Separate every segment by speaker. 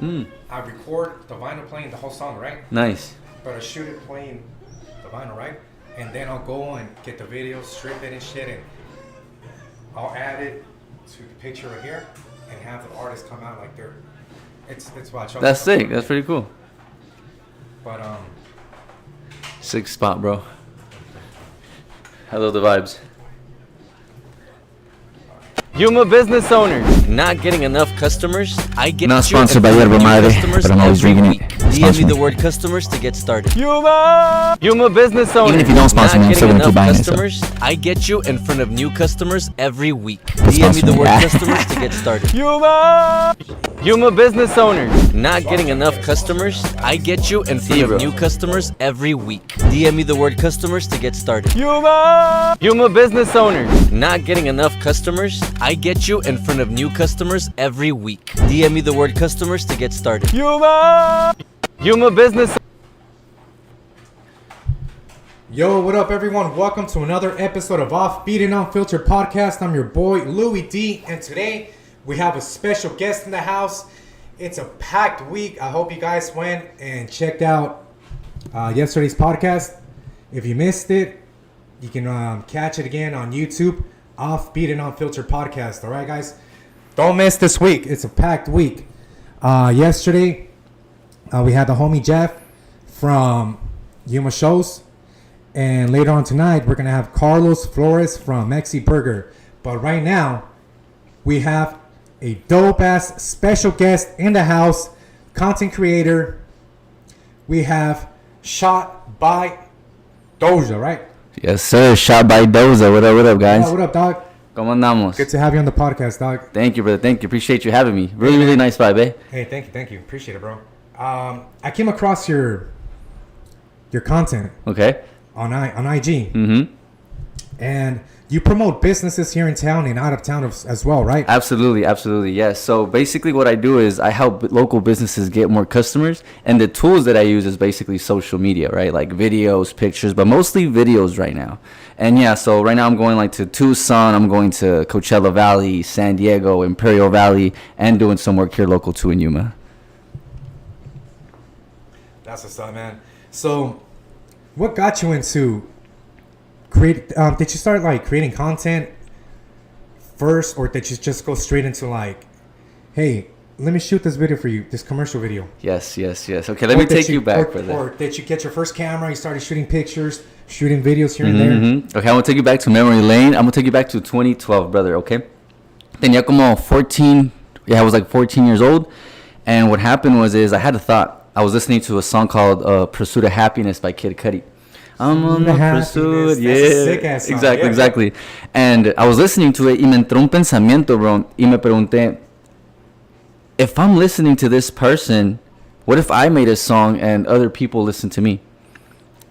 Speaker 1: I record the vinyl playing the whole song, right?
Speaker 2: Nice.
Speaker 1: But I shoot it playing the vinyl, right? And then I'll go and get the video, strip it and shit, and I'll add it to the picture right here and have the artist come out like they're. It's watch.
Speaker 2: That's sick. That's pretty cool.
Speaker 1: But
Speaker 2: Sick spot, bro. I love the vibes.
Speaker 3: Yuma business owner. Not getting enough customers? I get
Speaker 4: Not
Speaker 3: you
Speaker 4: sponsored by
Speaker 3: and
Speaker 4: Yerba
Speaker 3: new
Speaker 4: Madre,
Speaker 3: customers
Speaker 4: but I'm always
Speaker 3: every
Speaker 4: drinking it.
Speaker 3: week. DM
Speaker 4: Sponsor
Speaker 3: me
Speaker 4: me.
Speaker 3: the word customers to get started. Yuma business owner.
Speaker 4: Even if you don't sponsor
Speaker 3: Not
Speaker 4: me, I'm still
Speaker 3: getting
Speaker 4: gonna keep
Speaker 3: enough
Speaker 4: buying it. So.
Speaker 3: customers? I get you in front of new customers every week. DM me
Speaker 4: Sponsor
Speaker 3: the
Speaker 4: me.
Speaker 3: word
Speaker 4: Yeah.
Speaker 3: customers to get started. Yuma business owner. Not getting enough customers? I get you in front of new customers every week. DM me the word customers to get started. Yuma business owner. Not getting enough customers? I get you in front of new customers every week. DM me the word customers to get started. Yuma business.
Speaker 1: yo, what up, everyone? Welcome to another episode of Offbeat and Unfiltered podcast. I'm your boy Louis D, and today we have a special guest in the house. It's a packed week. I hope you guys went and checked out yesterday's podcast. If you missed it, you can catch it again on YouTube. Offbeat and Unfiltered podcast. All right, guys, don't miss this week. It's a packed week. Yesterday, we had the homie Jeff from Yuma Shows. And later on tonight, we're going to have Carlos Flores from Mexi Burger. But right now, we have a dope-ass special guest in the house, content creator. We have SHOT by DOZA, right?
Speaker 4: Yes, sir. Shot by Doza. What up, guys?
Speaker 1: What up, dog?
Speaker 4: ¿Cómo andamos?
Speaker 1: Good to have you on the podcast, dog.
Speaker 4: Thank you, brother. Thank you. Appreciate you having me. Really nice vibe, eh?
Speaker 1: Hey, thank you. Appreciate it, bro. I came across your content
Speaker 4: Okay.
Speaker 1: on IG.
Speaker 4: Mm-hmm.
Speaker 1: And you promote businesses here in town and out of town as well, right?
Speaker 4: Absolutely, yes. So basically what I do is I help local businesses get more customers, and the tools that I use is basically social media, right? Like videos, pictures, but mostly videos right now. And yeah, so right now I'm going like to Tucson, I'm going to Coachella Valley, San Diego, Imperial Valley, and doing some work here local too in Yuma.
Speaker 1: That's what's up, man. So, what got you into create? Did you start like creating content first, or did you just go straight into like, hey, let me shoot this video for you, this commercial video?
Speaker 4: Yes. Okay, let me take you back for that.
Speaker 1: Or did you get your first camera? You started shooting pictures, shooting videos here and there.
Speaker 4: Okay, I'm gonna take you back to memory lane. I'm gonna take you back to 2012, brother. Okay. Tenía como 14. Yeah, I was like 14 years old, and what happened was I had a thought. I was listening to a song called "Pursuit of Happiness" by Kid Cudi. I'm on the pursuit, yeah.
Speaker 1: That's a sick ass song.
Speaker 4: Exactly. And I was listening to it, y me entró un pensamiento, bro, y me pregunté, if I'm listening to this person, what if I made a song and other people listen to me?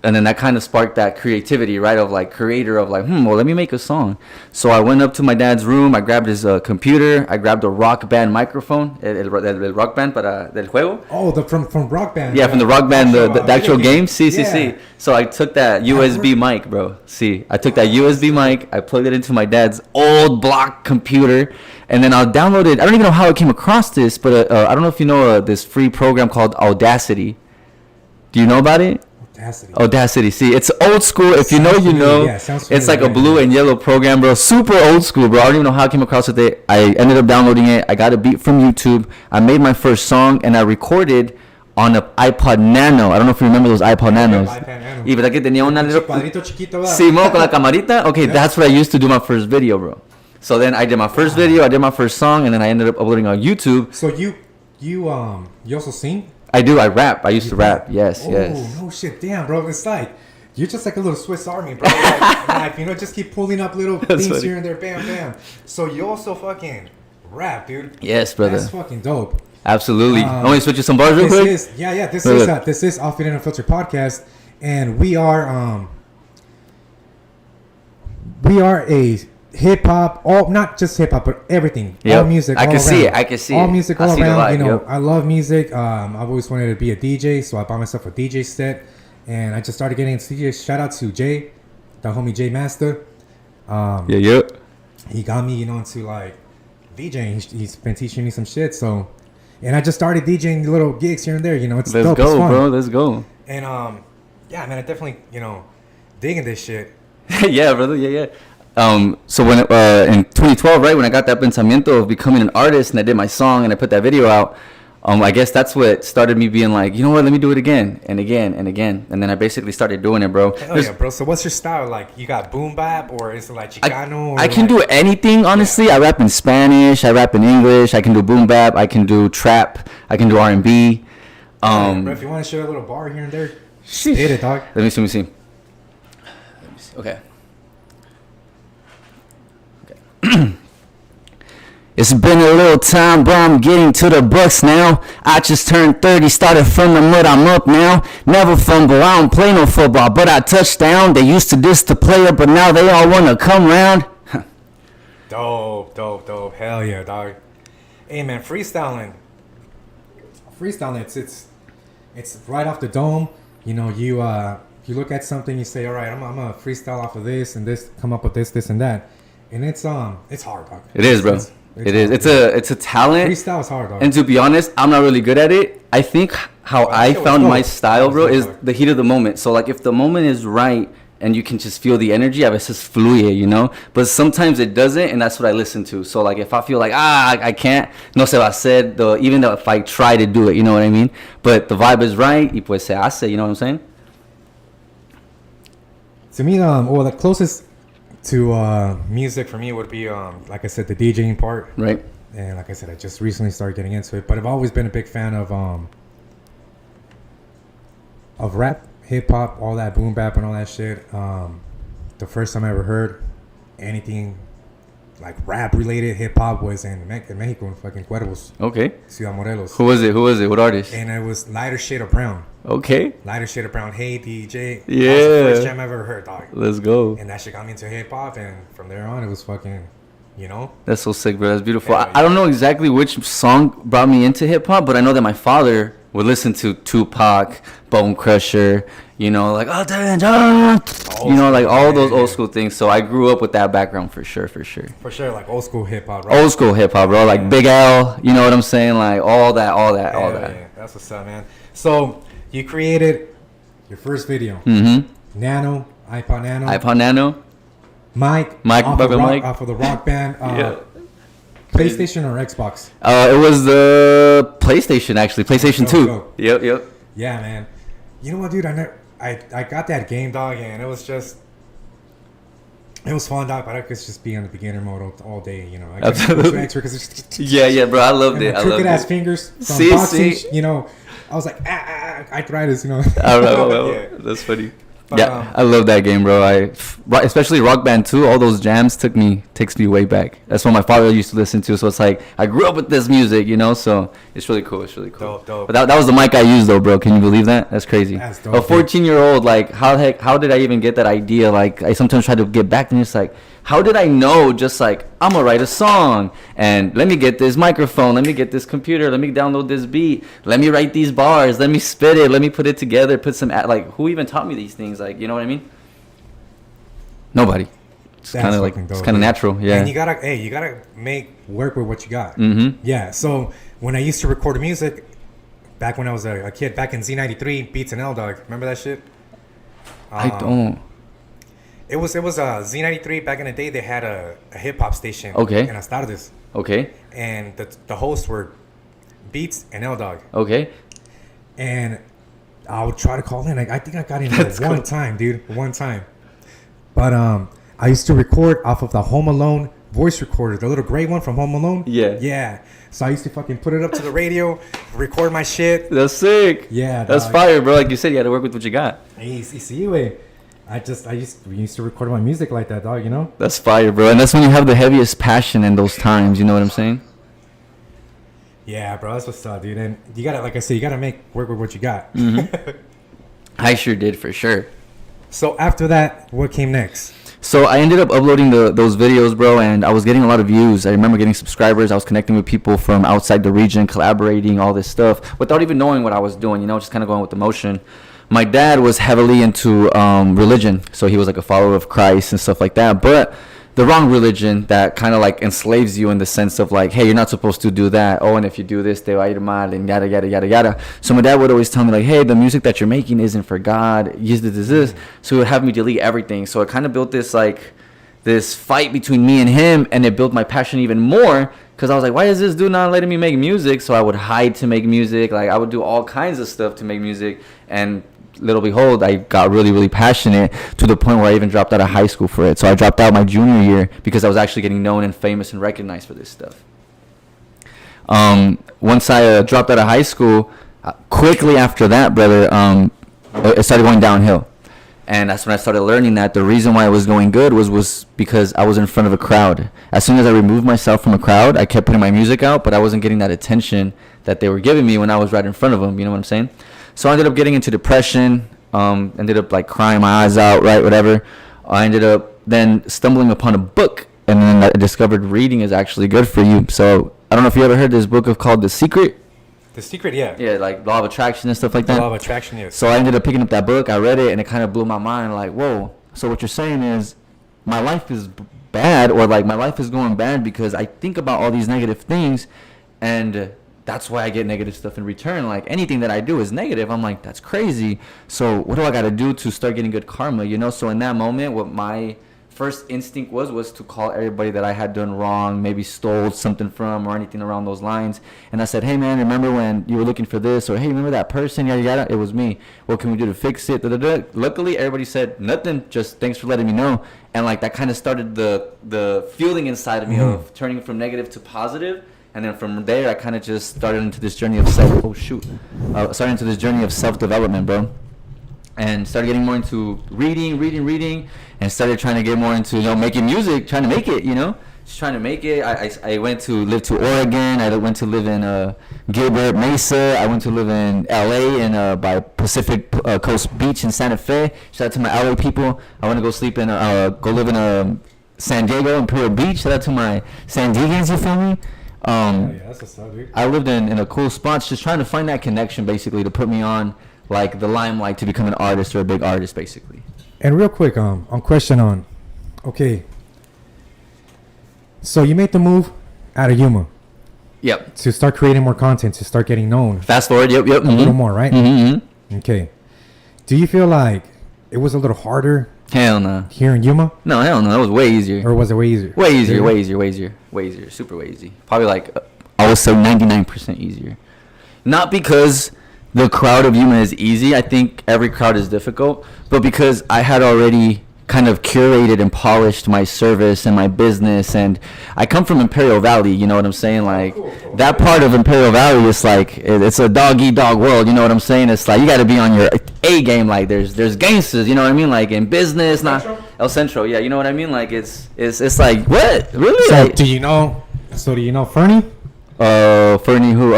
Speaker 4: And then that kind of sparked that creativity, right? Of like creator of like, well, let me make a song. So I went up to my dad's room. I grabbed his computer. I grabbed a Rock Band microphone, el Rock Band para del juego.
Speaker 1: Oh, from Rock Band.
Speaker 4: Yeah, from the Rock Band, the actual game. See.
Speaker 1: Yeah.
Speaker 4: So I took that USB mic, bro. I took that USB mic. I plugged it into my dad's old block computer, and then I'll download it. I don't even know how I came across this, but I don't know if you know this free program called Audacity. Do you know about it? Audacity. See, it's old school. If you know, you know.
Speaker 1: Yeah,
Speaker 4: it's like a blue and yellow program, bro. Super old school, bro. I don't even know how I came across with it. I ended up downloading it. I got a beat from YouTube. I made my first song, and I recorded on an iPod Nano. I don't know if you remember those iPod Nanos.
Speaker 1: Nano.
Speaker 4: Y verdad que tenía una little
Speaker 1: Cuadrito chiquito, ¿verdad?
Speaker 4: Simón con la camarita. Okay, that's what I used to do my first video, bro. So then I did my first video. I did my first song, and then I ended up uploading on YouTube.
Speaker 1: So you also sing?
Speaker 4: I do. I rap. I used to rap. Yes.
Speaker 1: Oh, no shit. Damn, bro. It's like, you're just like a little Swiss Army, bro. Like, just keep pulling up little things
Speaker 4: funny.
Speaker 1: here and there. Bam, bam. So you also fucking rap, dude.
Speaker 4: Yes, brother.
Speaker 1: That's fucking dope.
Speaker 4: Absolutely. Want me to switch you some bars real quick?
Speaker 1: This is Offbeat and Unfiltered podcast, and we are a hip hop, not just hip hop, but everything.
Speaker 4: Yep.
Speaker 1: All music.
Speaker 4: I
Speaker 1: all
Speaker 4: can see
Speaker 1: around.
Speaker 4: it. I can see
Speaker 1: all
Speaker 4: it.
Speaker 1: music
Speaker 4: I
Speaker 1: all
Speaker 4: see the
Speaker 1: around.
Speaker 4: light,
Speaker 1: You know,
Speaker 4: yep.
Speaker 1: I love music. I've always wanted to be a DJ, so I bought myself a DJ set, and I just started getting into DJ. Shout out to Jay, the homie Jay Master.
Speaker 4: Yeah.
Speaker 1: He got me, into like DJing. He's been teaching me some shit. So and I just started DJing little gigs here and there. You know, it's
Speaker 4: Let's
Speaker 1: dope. It's
Speaker 4: go,
Speaker 1: fun.
Speaker 4: bro. Let's go.
Speaker 1: And yeah, man, I definitely digging this shit.
Speaker 4: Yeah, brother. Yeah. So when in 2012, right, when I got that pensamiento of becoming an artist, and I did my song and I put that video out, I guess that's what started me being like, you know what, let me do it again and again and again, and then I basically started doing it, bro.
Speaker 1: Oh yeah, bro. So what's your style like? You got boom bap, or is it like Chicano?
Speaker 4: I can do anything, honestly. Yeah. I rap in Spanish, I rap in English, I can do boom bap, I can do trap, I can do R&B.
Speaker 1: Bro, if you want to show a little bar here and there, hit it, dog.
Speaker 4: Let me see. Okay. It's been a little time, but I'm getting to the bucks now. I just turned 30, started from the mud, I'm up now. Never fumble, I don't play no football, but I touch down. They used to diss the player, but now they all want to come round.
Speaker 1: Dope. Hell yeah, dog. Hey, man, freestyling, it's right off the dome. You know, you look at something, you say, all right, I'm gonna freestyle off of this and this, come up with this and that. And it's hard, dog.
Speaker 4: It is, bro. It is. It's a talent.
Speaker 1: Freestyle is hard, dog.
Speaker 4: And to be honest, I'm not really good at it. I think how I found my style, bro, is the heat of the moment. So like if the moment is right and you can just feel the energy, a veces fluye, you know? But sometimes it doesn't, and that's what I listen to. So like if I feel like, I can't, no se va a hacer, even though if I try to do it, you know what I mean? But the vibe is right, y pues se hace, you know what I'm saying?
Speaker 1: To me, the closest to music for me would be like I said, the DJing part,
Speaker 4: right?
Speaker 1: And like I said, I just recently started getting into it, but I've always been a big fan of rap, hip hop, all that boom bap and all that shit. The first time I ever heard anything like rap related hip hop was in Mexico, in fucking Cuervos.
Speaker 4: Okay.
Speaker 1: Ciudad Morelos.
Speaker 4: Who was it? What artist?
Speaker 1: And it was Lighter Shade of Brown.
Speaker 4: Okay.
Speaker 1: Lighter Shade of Brown. Hey DJ.
Speaker 4: Yeah.
Speaker 1: That was the first jam I've ever heard, dog.
Speaker 4: Let's go.
Speaker 1: And that shit got me into hip hop, and from there on, it was fucking,
Speaker 4: That's so sick, bro. That's beautiful.
Speaker 1: Yeah,
Speaker 4: I don't know exactly which song brought me into hip hop, but I know that my father would listen to Tupac, Bone Crusher, like like all those old school things. So I grew up with that background for sure.
Speaker 1: For sure, like old school hip hop, right?
Speaker 4: Old school hip hop, bro. Like Big L, you know what I'm saying? Like all that.
Speaker 1: Yeah. That's what's up, man. So you created your first video.
Speaker 4: Mm-hmm.
Speaker 1: iPod Nano. Mike off of the Rock Band.
Speaker 4: Yeah.
Speaker 1: PlayStation or Xbox?
Speaker 4: It was the PlayStation, actually. PlayStation 2.
Speaker 1: Go.
Speaker 4: Yep.
Speaker 1: Yeah, man. You know what, dude? I got that game, dog, and it was fun, dog, but I could just be on the beginner mode all day, I got
Speaker 4: Absolutely. Yeah, bro. I loved it.
Speaker 1: Crooked ass fingers from boxing, I was like, arthritis,
Speaker 4: I know. Yeah. That's funny. But, I love that game, bro. Especially Rock Band 2. All those jams takes me way back. That's what my father used to listen to. So it's like I grew up with this music, So it's really cool.
Speaker 1: Dope.
Speaker 4: But that was the mic I used, though, bro. Can you believe that? That's crazy.
Speaker 1: That's dope,
Speaker 4: a 14-year-old, like how did I even get that idea? Like I sometimes try to get back, and it's like, how did I know? Just like I'm gonna write a song, and let me get this microphone, let me get this computer, let me download this beat, let me write these bars, let me spit it, let me put it together, put some like who even taught me these things? Like, you know what I mean? Nobody. It's kind of like it's kind of natural, yeah.
Speaker 1: And you gotta make work with what you got.
Speaker 4: Mm-hmm.
Speaker 1: Yeah. So when I used to record music, back when I was a kid, back in Z93 Beats and L Dog, remember that shit?
Speaker 4: I don't.
Speaker 1: It was Z93 back in the day. They had a hip hop station.
Speaker 4: Okay.
Speaker 1: In Las Tardes.
Speaker 4: Okay.
Speaker 1: And the hosts were Beats and L Dog.
Speaker 4: Okay.
Speaker 1: And I would try to call in. I think I got in one time, dude. One time. But I used to record off of the Home Alone voice recorder, the little gray one from Home Alone.
Speaker 4: Yeah.
Speaker 1: Yeah. So I used to fucking put it up to the radio, record my shit.
Speaker 4: That's sick.
Speaker 1: Yeah.
Speaker 4: That's fire, bro. Like you said, you had to work with what you got.
Speaker 1: Hey, see, we used to record my music like that, dog,
Speaker 4: That's fire, bro. And that's when you have the heaviest passion in those times, you know what I'm saying?
Speaker 1: Yeah, bro, that's what's up, dude. And you gotta, like I said, you gotta make work with what you got.
Speaker 4: Mm-hmm. I sure did, for sure.
Speaker 1: So after that, what came next?
Speaker 4: So I ended up uploading those videos, bro, and I was getting a lot of views. I remember getting subscribers. I was connecting with people from outside the region, collaborating, all this stuff, without even knowing what I was doing, just kind of going with the motion. My dad was heavily into religion, so he was like a follower of Christ and stuff like that. But the wrong religion that kind of like enslaves you in the sense of like, hey, you're not supposed to do that. Oh, and if you do this, te va a ir mal, and yada yada yada yada. So my dad would always tell me like, hey, the music that you're making isn't for God. This. So he would have me delete everything. So it kind of built this like this fight between me and him, and it built my passion even more. Because I was like, why is this dude not letting me make music? So I would hide to make music. Like, I would do all kinds of stuff to make music. And little behold, I got really, really passionate to the point where I even dropped out of high school for it. So I dropped out my junior year because I was actually getting known and famous and recognized for this stuff. Once I dropped out of high school, quickly after that, brother, it started going downhill. And that's when I started learning that the reason why it was going good was because I was in front of a crowd. As soon as I removed myself from a crowd, I kept putting my music out, but I wasn't getting that attention that they were giving me when I was right in front of them. You know what I'm saying? So I ended up getting into depression, ended up like crying my eyes out, right, whatever. I ended up then stumbling upon a book, and then I discovered reading is actually good for you. So I don't know if you ever heard this book called The Secret.
Speaker 1: The Secret, yeah.
Speaker 4: Yeah, like Law of Attraction and stuff like that.
Speaker 1: Law of Attraction, yes.
Speaker 4: So I ended up picking up that book. I read it, and it kind of blew my mind. Like, whoa. So what you're saying is my life is bad, or like my life is going bad because I think about all these negative things, and that's why I get negative stuff in return. Like, anything that I do is negative. I'm like, that's crazy. So what do I got to do to start getting good karma, you know? So in that moment, what my first instinct was to call everybody that I had done wrong, maybe stole something from or anything around those lines. And I said, hey, man, remember when you were looking for this? Or, hey, remember that person? Yada, yada. It was me. What can we do to fix it? Da, da, da. Luckily, everybody said nothing. Just thanks for letting me know. And, like, that kind of started the feeling inside of me of turning from negative to positive. And then from there, I kind of just started into this journey of started into this journey of self-development, bro. And started getting more into reading, and started trying to get more into, you know, making music, trying to make it, you know, just trying to make it. I went to live to Oregon. I went to live in Gilbert Mesa. I went to live in LA and by Pacific Coast Beach in Santa Fe. Shout out to my LA people. I want to go sleep in, go live in San Diego, Imperial Beach. Shout out to my San Diegans, you feel me?
Speaker 1: Yeah, that's what's up, dude.
Speaker 4: I lived in a cool spot, just trying to find that connection, basically, to put me on like the limelight to become an artist or a big artist, basically.
Speaker 1: And real quick, on question on, okay, so you made the move out of Yuma.
Speaker 4: Yep.
Speaker 1: To start creating more content, to start getting known.
Speaker 4: Fast forward, yep.
Speaker 1: A little more, right?
Speaker 4: Mm-hmm.
Speaker 1: Okay. Do you feel like it was a little harder?
Speaker 4: Hell no.
Speaker 1: Here in Yuma?
Speaker 4: No, hell no. That was way easier.
Speaker 1: Or was it way easier?
Speaker 4: Way easier. Super way easy. Probably like, I would say 99% easier. Not because the crowd of Yuma is easy. I think every crowd is difficult. But because I had already kind of curated and polished my service and my business, and I come from Imperial Valley, you know what I'm saying? Like, that part of Imperial Valley is like, it's a dog-eat-dog world, you know what I'm saying? It's like, you got to be on your A game. Like, there's gangsters, you know what I mean? Like, in business, not El Centro, yeah, you know what I mean? Like, it's like, what? Really?
Speaker 1: So
Speaker 4: Like,
Speaker 1: do you know Fernie?
Speaker 4: Fernie, who,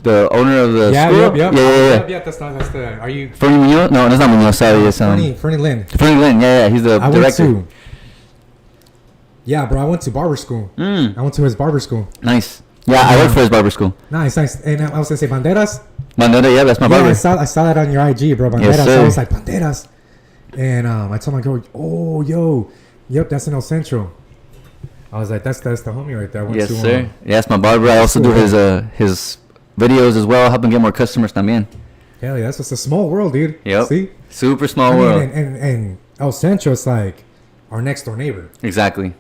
Speaker 4: the owner of the school?
Speaker 1: Yeah. That's the. Are you
Speaker 4: Fernie Munoz? No, that's not Munoz. Sorry, it's
Speaker 1: Fernie Lynn?
Speaker 4: Fernie Lynn. Yeah, he's the director.
Speaker 1: Bro, I went to barber school. I went to his barber school.
Speaker 4: Nice. Yeah, I worked for his barber school.
Speaker 1: Nice. And I was gonna say Banderas.
Speaker 4: Bandera, yeah, that's my barber.
Speaker 1: I saw that on your IG, bro. Banderas.
Speaker 4: Yes, sir.
Speaker 1: I was like Banderas, and I told my girl, oh, yep, that's in El Centro. I was like, that's the homie right there. I went
Speaker 4: Yes,
Speaker 1: to,
Speaker 4: sir. Yeah, that's my barber. I also do his videos as well, help him get more customers también.
Speaker 1: Hell yeah, that's just a small world, dude.
Speaker 4: Yep.
Speaker 1: See?
Speaker 4: Super small world.
Speaker 1: And El Centro is like our next door neighbor.
Speaker 4: Exactly.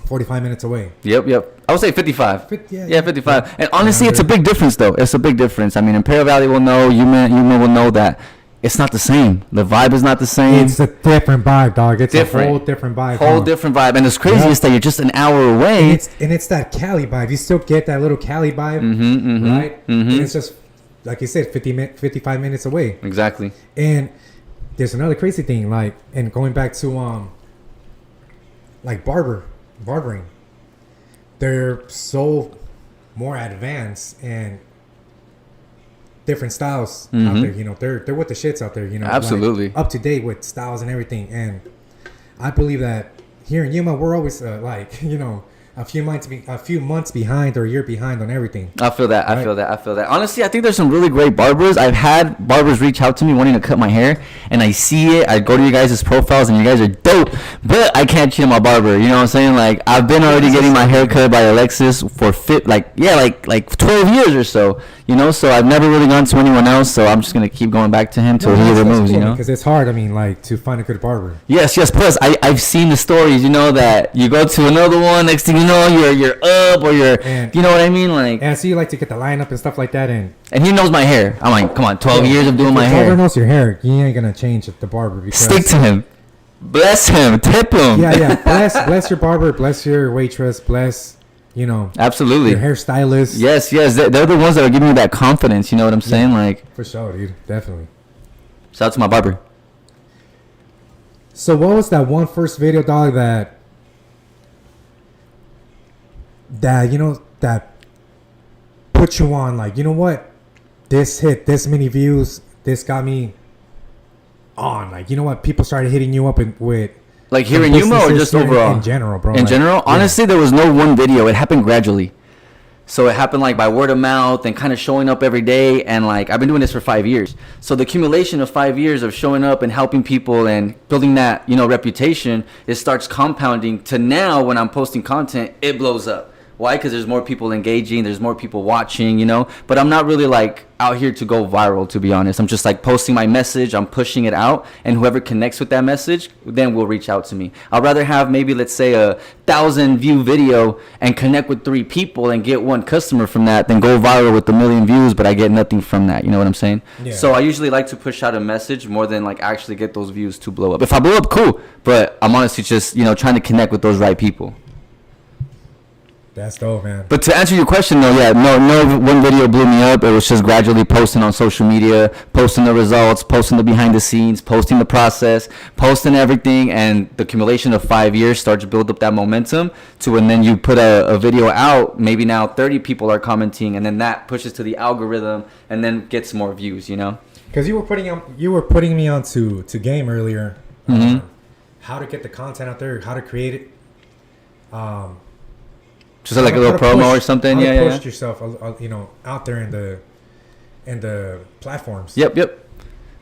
Speaker 1: 45 minutes away.
Speaker 4: Yep. I would say 55. 55.
Speaker 1: Yeah.
Speaker 4: And honestly, it's a big difference, though. It's a big difference. I mean, Imperial Valley will know, Yuma will know that it's not the same. The vibe is not the same.
Speaker 1: It's a different vibe, dog. It's
Speaker 4: different.
Speaker 1: A whole different vibe.
Speaker 4: Whole different vibe. And it's crazy is that you're just an hour away.
Speaker 1: And it's that Cali vibe. You still get that little Cali vibe, right? And it's just, like you said, 55 minutes away.
Speaker 4: Exactly.
Speaker 1: And there's another crazy thing, like, and going back to like barbering, they're so more advanced and different styles out there. You know, they're with the shits out there. You know,
Speaker 4: absolutely
Speaker 1: like, up to date with styles and everything. And I believe that here in Yuma, we're always like, you know, a few months behind or a year behind on everything.
Speaker 4: I feel that.
Speaker 1: Right.
Speaker 4: I feel that. I feel that. Honestly, I think there's some really great barbers. I've had barbers reach out to me wanting to cut my hair, and I see it. I go to you guys' profiles, and you guys are dope. But I can't cheat on my barber. You know what I'm saying? Like, I've been already getting my hair cut by Alexis for 12 years or so. You know, so I've never really gone to anyone else. So I'm just gonna keep going back to him till he removes.
Speaker 1: Cool,
Speaker 4: you know,
Speaker 1: because it's hard. I mean, like, to find a good barber.
Speaker 4: Yes. Plus, I've seen the stories. You know that you go to another one. Next thing you know, you're up or you know what I mean? Like,
Speaker 1: and so you like to get the lineup and stuff like that, and
Speaker 4: he knows my hair. I'm like, come on, 12 years of doing my
Speaker 1: if the barber
Speaker 4: hair.
Speaker 1: knows your hair, you ain't gonna change the barber. Because
Speaker 4: Stick to him. Bless him. Tip him.
Speaker 1: Yeah. Bless your barber. Bless your waitress. Bless, you know,
Speaker 4: Absolutely.
Speaker 1: your hairstylist.
Speaker 4: Yes. They're the ones that are giving me that confidence. You know what I'm saying? Like,
Speaker 1: For sure, dude. Definitely.
Speaker 4: shout out to my barber.
Speaker 1: So what was that one first video, dog, that you know, that put you on, like, you know what, this hit this many views, this got me on, like, you know what, people started hitting you up with
Speaker 4: Like here in Yuma or just overall?
Speaker 1: in general, bro?
Speaker 4: In general? Honestly, there was no one video. It happened gradually. So it happened like by word of mouth and kind of showing up every day. And like, I've been doing this for 5 years. So the accumulation of 5 years of showing up and helping people and building that, you know, reputation, it starts compounding to now when I'm posting content, it blows up. Why? Because there's more people engaging, there's more people watching, you know. But I'm not really like out here to go viral, to be honest. I'm just like posting my message, I'm pushing it out, and whoever connects with that message then will reach out to me. I'd rather have maybe, let's say, 1,000 view video and connect with 3 people and get 1 customer from that than go viral with 1 million views, but I get nothing from that. You know what I'm saying?
Speaker 1: Yeah.
Speaker 4: So I usually like to push out a message more than like actually get those views to blow up. If I blow up, cool, but I'm honestly just, you know, trying to connect with those right people.
Speaker 1: That's dope, man.
Speaker 4: But to answer your question, though, yeah, no one video blew me up. It was just gradually posting on social media, posting the results, posting the behind the scenes, posting the process, posting everything, and the accumulation of 5 years starts to build up that momentum to when then you put a video out, maybe now 30 people are commenting, and then that pushes to the algorithm and then gets more views, you know?
Speaker 1: Because you were putting me on to game earlier.
Speaker 4: Mm-hmm.
Speaker 1: How to get the content out there, how to create it.
Speaker 4: Just like a little promo or something,
Speaker 1: how to
Speaker 4: yeah.
Speaker 1: push yourself, you know, out there in the platforms.
Speaker 4: Yep.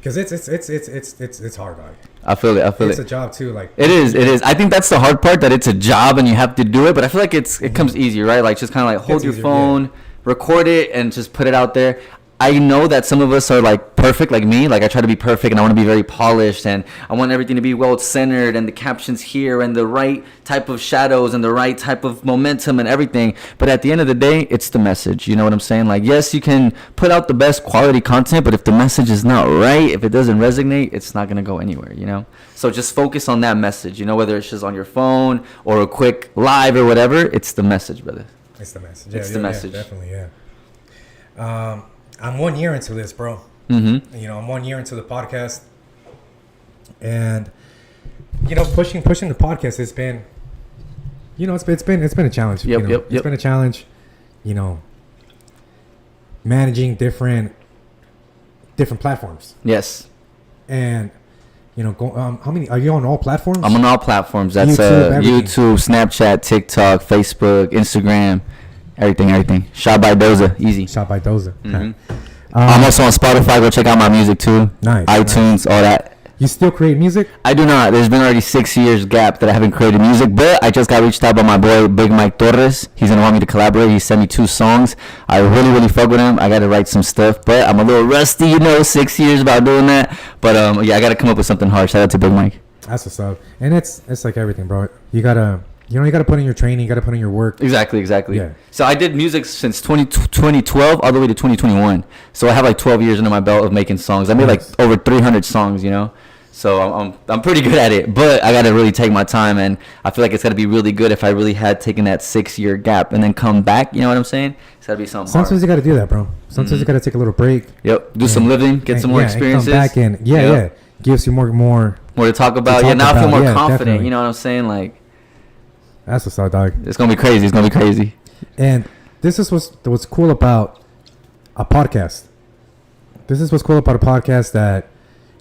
Speaker 1: Because it's hard, dog.
Speaker 4: I feel it.
Speaker 1: It's a job too, like
Speaker 4: It is. I think that's the hard part, that it's a job and you have to do it. But I feel like it comes easier, right? Like just kind of like hold your phone, record it, and just put it out there. I know that some of us are like perfect, like me. Like I try to be perfect, and I want to be very polished, and I want everything to be well centered, and the captions here, and the right type of shadows, and the right type of momentum, and everything. But at the end of the day, it's the message. You know what I'm saying? Like, yes, you can put out the best quality content, but if the message is not right, if it doesn't resonate, it's not gonna go anywhere. You know? So just focus on that message. You know, whether it's just on your phone or a quick live or whatever, it's the message, brother.
Speaker 1: It's the message.
Speaker 4: It's the message.
Speaker 1: Yeah, definitely, yeah. I'm 1 year into this, bro.
Speaker 4: Mm-hmm.
Speaker 1: You know, I'm 1 year into the podcast, and you know, pushing the podcast has been, you know, it's been a challenge.
Speaker 4: Yep,
Speaker 1: you know?
Speaker 4: yep.
Speaker 1: It's been a challenge. You know, managing different platforms,
Speaker 4: Yes.
Speaker 1: and you know, how many are you on all platforms?
Speaker 4: I'm on all platforms. That's YouTube, Snapchat, TikTok, Facebook, Instagram, everything. Shot by Doza, easy.
Speaker 1: Shot by Doza.
Speaker 4: Mm-hmm. I'm also on Spotify. Go check out my music too.
Speaker 1: Nice.
Speaker 4: iTunes, all that.
Speaker 1: You still create music?
Speaker 4: I do not. There's been already 6 years gap that I haven't created music, but I just got reached out by my boy Big Mike Torres. He's gonna want me to collaborate. He sent me 2 songs. I really fuck with him. I gotta write some stuff, but I'm a little rusty, you know. 6 years about doing that, but yeah, I gotta come up with something hard. Shout out to Big Mike.
Speaker 1: That's what's up. And it's like everything, bro. You gotta put in your training. You gotta put in your work.
Speaker 4: Exactly.
Speaker 1: Yeah.
Speaker 4: So I did music since 2012 all the way to 2021. So I have like 12 years under my belt of making songs. I made like over 300 songs, you know. So I'm pretty good at it, but I gotta really take my time, and I feel like it's gotta be really good if I really had taken that 6-year gap and then come back. You know what I'm saying? It's gotta be something hard.
Speaker 1: Sometimes you gotta do that, bro. Sometimes you gotta take a little break.
Speaker 4: Yep. Do some living, get some more experiences.
Speaker 1: And come back and yeah, gives you more
Speaker 4: to talk about. Yeah, now I feel more confident.
Speaker 1: Definitely.
Speaker 4: You know what I'm saying? Like,
Speaker 1: that's what's up, dog.
Speaker 4: it's gonna be crazy.
Speaker 1: And this is what's cool about a podcast. This is what's cool about a podcast, that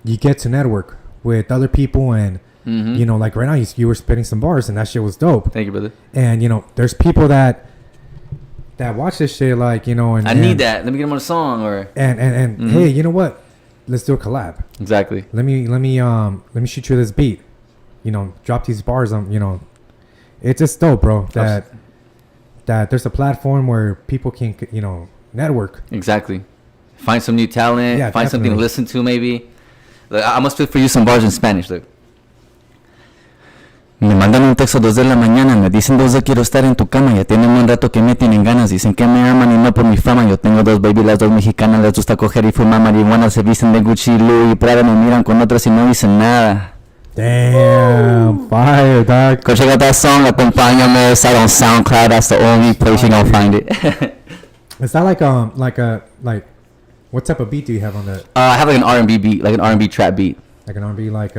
Speaker 1: you get to network with other people, and You know, like right now you were spitting some bars and that shit was dope.
Speaker 2: Thank you, brother.
Speaker 1: And you know, there's people that watch this shit, like, you know, and
Speaker 2: I need that. Let me get him on a song, or
Speaker 1: and hey, you know what? Let's do a collab.
Speaker 2: exactly.
Speaker 1: Let me shoot you this beat. You know, drop these bars on. You know, it's just dope, bro. That there's a platform where people can, you know, network.
Speaker 2: Exactly. Find some new talent.
Speaker 1: Yeah,
Speaker 2: find something to
Speaker 1: definitely.
Speaker 2: listen to, maybe. Look, I'm gonna spit for you some bars in Spanish. Look.
Speaker 4: Me mandan un texto 2 de la mañana, me dicen Doza quiero estar en tu cama, ya tienen un rato que me tienen ganas, dicen que me aman y no por mi fama, yo tengo 2 baby, las 2 mexicanas, les gusta coger y fumar marihuana, se visten de Gucci, Louis y Prada, me miran con otras y no dicen nada.
Speaker 1: Damn, fire, dog.
Speaker 4: Go check out that song, Acompáñame, it's out on SoundCloud, that's the only place you gonna find it.
Speaker 1: Is that like what type of beat do you have on that?
Speaker 4: I have like an R&B beat, like an R&B trap beat.
Speaker 1: Like an R&B, like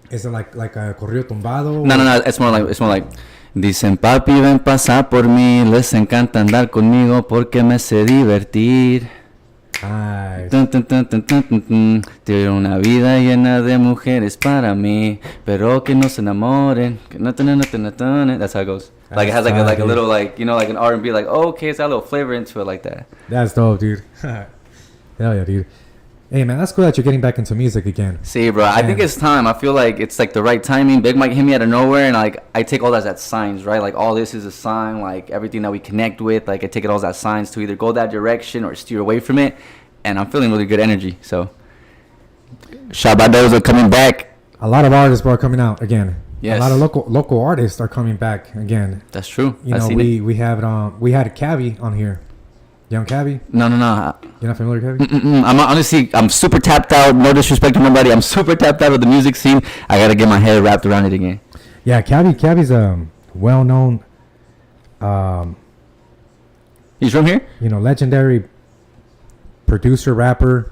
Speaker 1: is it like a corrido tumbado?
Speaker 4: No, it's more like dicen papi ven pasar por mí, les encanta andar conmigo porque me sé divertir.
Speaker 1: Nice.
Speaker 4: Tun, tun, tun, tun, tun, tun, tun. Tiene una vida llena de mujeres para mí, pero que no se enamoren. Que no, that's how it goes. Like it has like a little, like, you know, like an R&B, like, oh, okay, it's got a little flavor into it like that.
Speaker 1: That's dope, dude. Hell yeah, dude. Hey, man, that's cool that you're getting back into music again.
Speaker 4: See, bro, I think it's time. I feel like it's like the right timing. Big Mike hit me out of nowhere, and like I take all that as signs, right? Like all this is a sign. Like everything that we connect with, like I take it all as signs to either go that direction or steer away from it. And I'm feeling really good energy. So, Shot by Doza coming back.
Speaker 1: A lot of artists are coming out again.
Speaker 2: Yes.
Speaker 1: A lot of local artists are coming back again.
Speaker 2: That's true.
Speaker 1: You know, we had a Cabby on here. Young Cabby?
Speaker 4: No.
Speaker 1: You're not familiar with Cabby?
Speaker 4: I'm honestly, I'm super tapped out. No disrespect to nobody. I'm super tapped out of the music scene. I gotta get my head wrapped around it again.
Speaker 1: Yeah, Cabby's a well-known,
Speaker 4: He's from here?
Speaker 1: you know, legendary producer, rapper.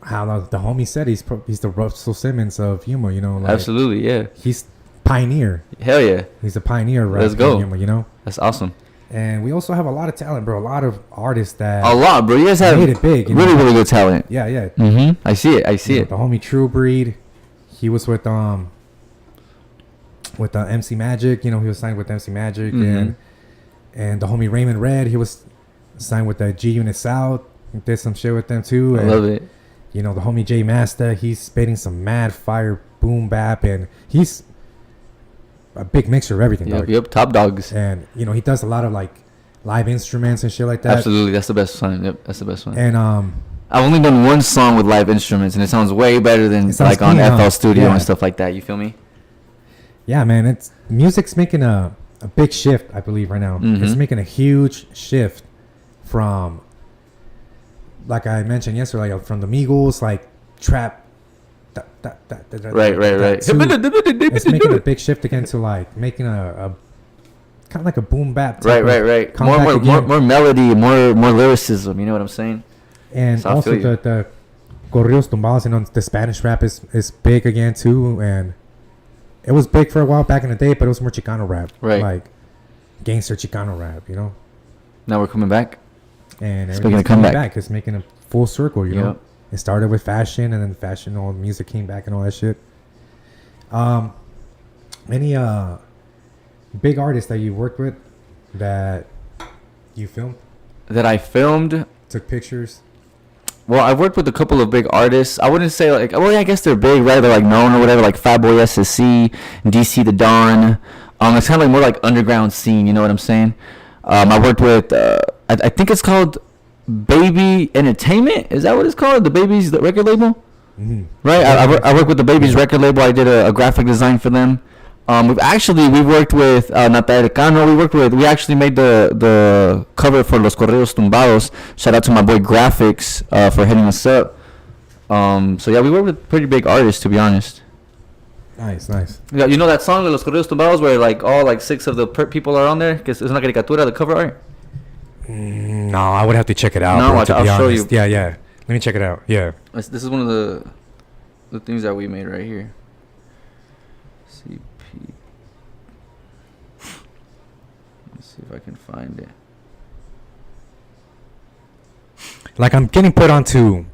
Speaker 1: How the homie said he's the Russell Simmons of humor, you know. Like,
Speaker 2: Absolutely, yeah.
Speaker 1: He's pioneer.
Speaker 2: Hell yeah.
Speaker 1: He's a pioneer rapper.
Speaker 2: Let's go.
Speaker 1: Humor, you know.
Speaker 2: That's awesome.
Speaker 1: And we also have a lot of talent, bro. A lot of artists that
Speaker 4: A lot, bro. You guys have
Speaker 1: made it big. You
Speaker 4: really,
Speaker 1: know?
Speaker 4: really good talent.
Speaker 1: Yeah.
Speaker 4: Mm-hmm. I see it.
Speaker 1: You know, the homie True Breed, he was with MC Magic. You know, he was signed with MC Magic, and the homie Raymond Red, he was signed with the G Unit South. He did some shit with them too.
Speaker 2: I
Speaker 1: And,
Speaker 2: love it.
Speaker 1: you know, the homie J Master, he's spitting some mad fire boom bap, and he's a big mixture of everything. Dog.
Speaker 2: Yep. Top dogs.
Speaker 1: And you know, he does a lot of like live instruments and shit like that.
Speaker 2: Absolutely. That's the best one. Yep. That's the best one.
Speaker 1: And
Speaker 4: I've only done one song with live instruments, and it sounds way better than
Speaker 1: It sounds
Speaker 4: like on
Speaker 1: clean,
Speaker 4: FL
Speaker 1: huh?
Speaker 4: Studio
Speaker 1: Yeah.
Speaker 4: and stuff like that. You feel me?
Speaker 1: yeah, man, it's music's making a big shift, I believe, right now. It's making a huge shift from, like I mentioned yesterday, like from the Migos, like trap.
Speaker 2: Right.
Speaker 1: It's making a big shift again to like making a kind of like a boom bap. type of
Speaker 2: Right.
Speaker 1: comeback again.
Speaker 4: More melody, more lyricism. You know what I'm saying?
Speaker 1: And
Speaker 2: So I
Speaker 1: also
Speaker 2: feel you.
Speaker 1: the corridos tumbados, you know, the Spanish rap is big again too, and it was big for a while back in the day, but it was more Chicano rap,
Speaker 2: Right.
Speaker 1: Like gangster Chicano rap, you know.
Speaker 2: Now we're coming back.
Speaker 1: And
Speaker 4: It's making a
Speaker 1: everything's coming
Speaker 4: comeback.
Speaker 1: back. It's making a full circle, you know.
Speaker 2: Yep.
Speaker 1: It started with fashion, and then fashion, all the music came back, and all that shit. Any big artists that you worked with that you filmed,
Speaker 2: That I filmed.
Speaker 1: took pictures?
Speaker 2: Well, I've worked with a couple of big artists. I wouldn't say like, well, yeah, I guess they're big, right? They're like known or whatever, like Fatboy SSC, DC the Dawn. It's kind of like more like underground scene. You know what I'm saying? I worked with, I think it's called Baby Entertainment. Is that what it's called? The Baby's the record label, right? I worked with the Baby's record label. I did a graphic design for them. We worked with Natalia Cano. We actually made the cover for Los Correos Tumbados. Shout out to my boy Graphics for hitting us up. So yeah, we worked with pretty big artists, to be honest.
Speaker 1: Nice.
Speaker 2: Yeah, you know that song de Los Correos Tumbados where like all like 6 of the people are on there? Que es una caricatura, the cover art.
Speaker 1: No, I would have to check it out.
Speaker 2: No,
Speaker 1: bro, to
Speaker 2: I'll
Speaker 1: be
Speaker 2: show
Speaker 1: honest.
Speaker 2: you.
Speaker 1: Yeah. Let me check it out. Yeah.
Speaker 2: This is one of the things that we made right here. CP. Let's see if I can find it.
Speaker 1: Like I'm getting put onto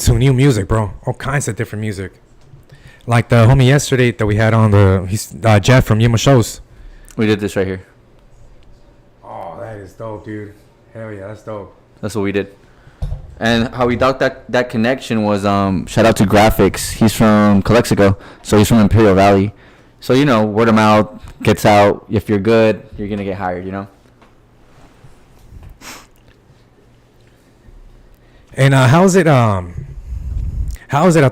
Speaker 1: to new music, bro. All kinds of different music. Like the homie yesterday that we had on he's Jeff from Yuma Shows.
Speaker 2: We did this right here.
Speaker 1: Oh, that is dope, dude. Hell yeah, that's dope.
Speaker 2: That's what we did. And how we got that connection was shout out to Graphics. He's from Calexico, so he's from Imperial Valley. So word of mouth gets out. If you're good, you're gonna get hired.
Speaker 1: And how is it out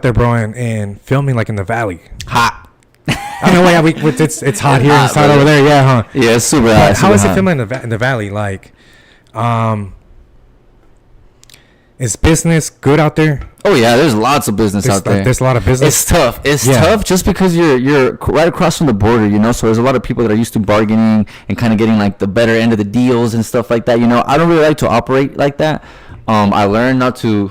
Speaker 1: there, bro? And filming like in the valley?
Speaker 2: Hot.
Speaker 1: I mean, it's hot here, it's hot over there, yeah, huh?
Speaker 2: Yeah, it's super hot.
Speaker 1: How is it filming in the valley? Like, is business good out there?
Speaker 2: Oh yeah, there's lots of business out there.
Speaker 1: There's a lot of business.
Speaker 2: It's tough. It's tough just because you're right across from the border, So there's a lot of people that are used to bargaining and kind of getting like the better end of the deals and stuff like that. I don't really like to operate like that. I learned not to,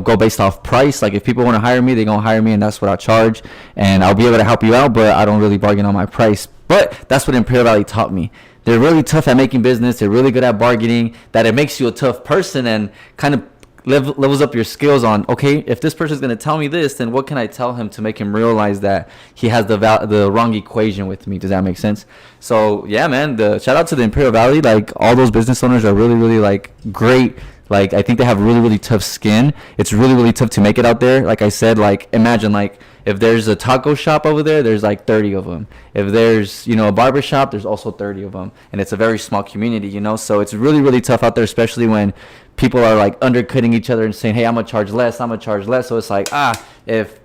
Speaker 2: go based off price. Like if people want to hire me, they're going to hire me and that's what I'll charge. And I'll be able to help you out, but I don't really bargain on my price. But that's what Imperial Valley taught me. They're really tough at making business. They're really good at bargaining, that it makes you a tough person and kind of levels up your skills on, okay, if this person's going to tell me this, then what can I tell him to make him realize that he has the wrong equation with me? Does that make sense? So, yeah, man, shout out to the Imperial Valley. Like, all those business owners are really, really, like, great. Like, I think they have really, really tough skin. It's really, really tough to make it out there. Like I said, like, imagine, like, if there's a taco shop over there, there's like 30 of them. If there's, a barber shop, there's also 30 of them. And it's a very small community, So it's really, really tough out there, especially when people are like undercutting each other and saying, hey, I'm going to charge less. So it's like, if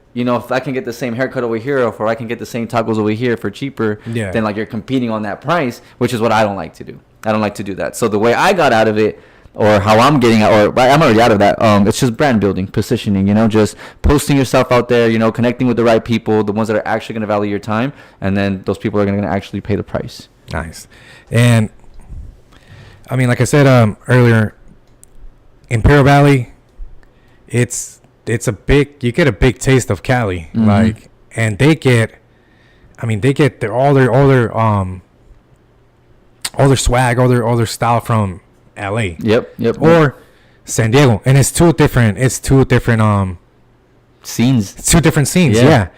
Speaker 2: I can get the same haircut over here, or if I can get the same tacos over here for cheaper, then like you're competing on that price, which is what I don't like to do. I don't like to do that. So the way I got out of it, or how I'm getting out, or I'm already out of that, it's just brand building, positioning, just posting yourself out there, connecting with the right people, the ones that are actually going to value your time, and then those people are going to actually pay the price.
Speaker 1: Nice. And I mean, like I said earlier, Imperial Valley, it's a big, you get a big taste of Cali, like, and they get all their swag, all their style from LA.
Speaker 2: Yep.
Speaker 1: Or San Diego, and it's two different
Speaker 2: scenes.
Speaker 1: It's two different scenes. Yeah.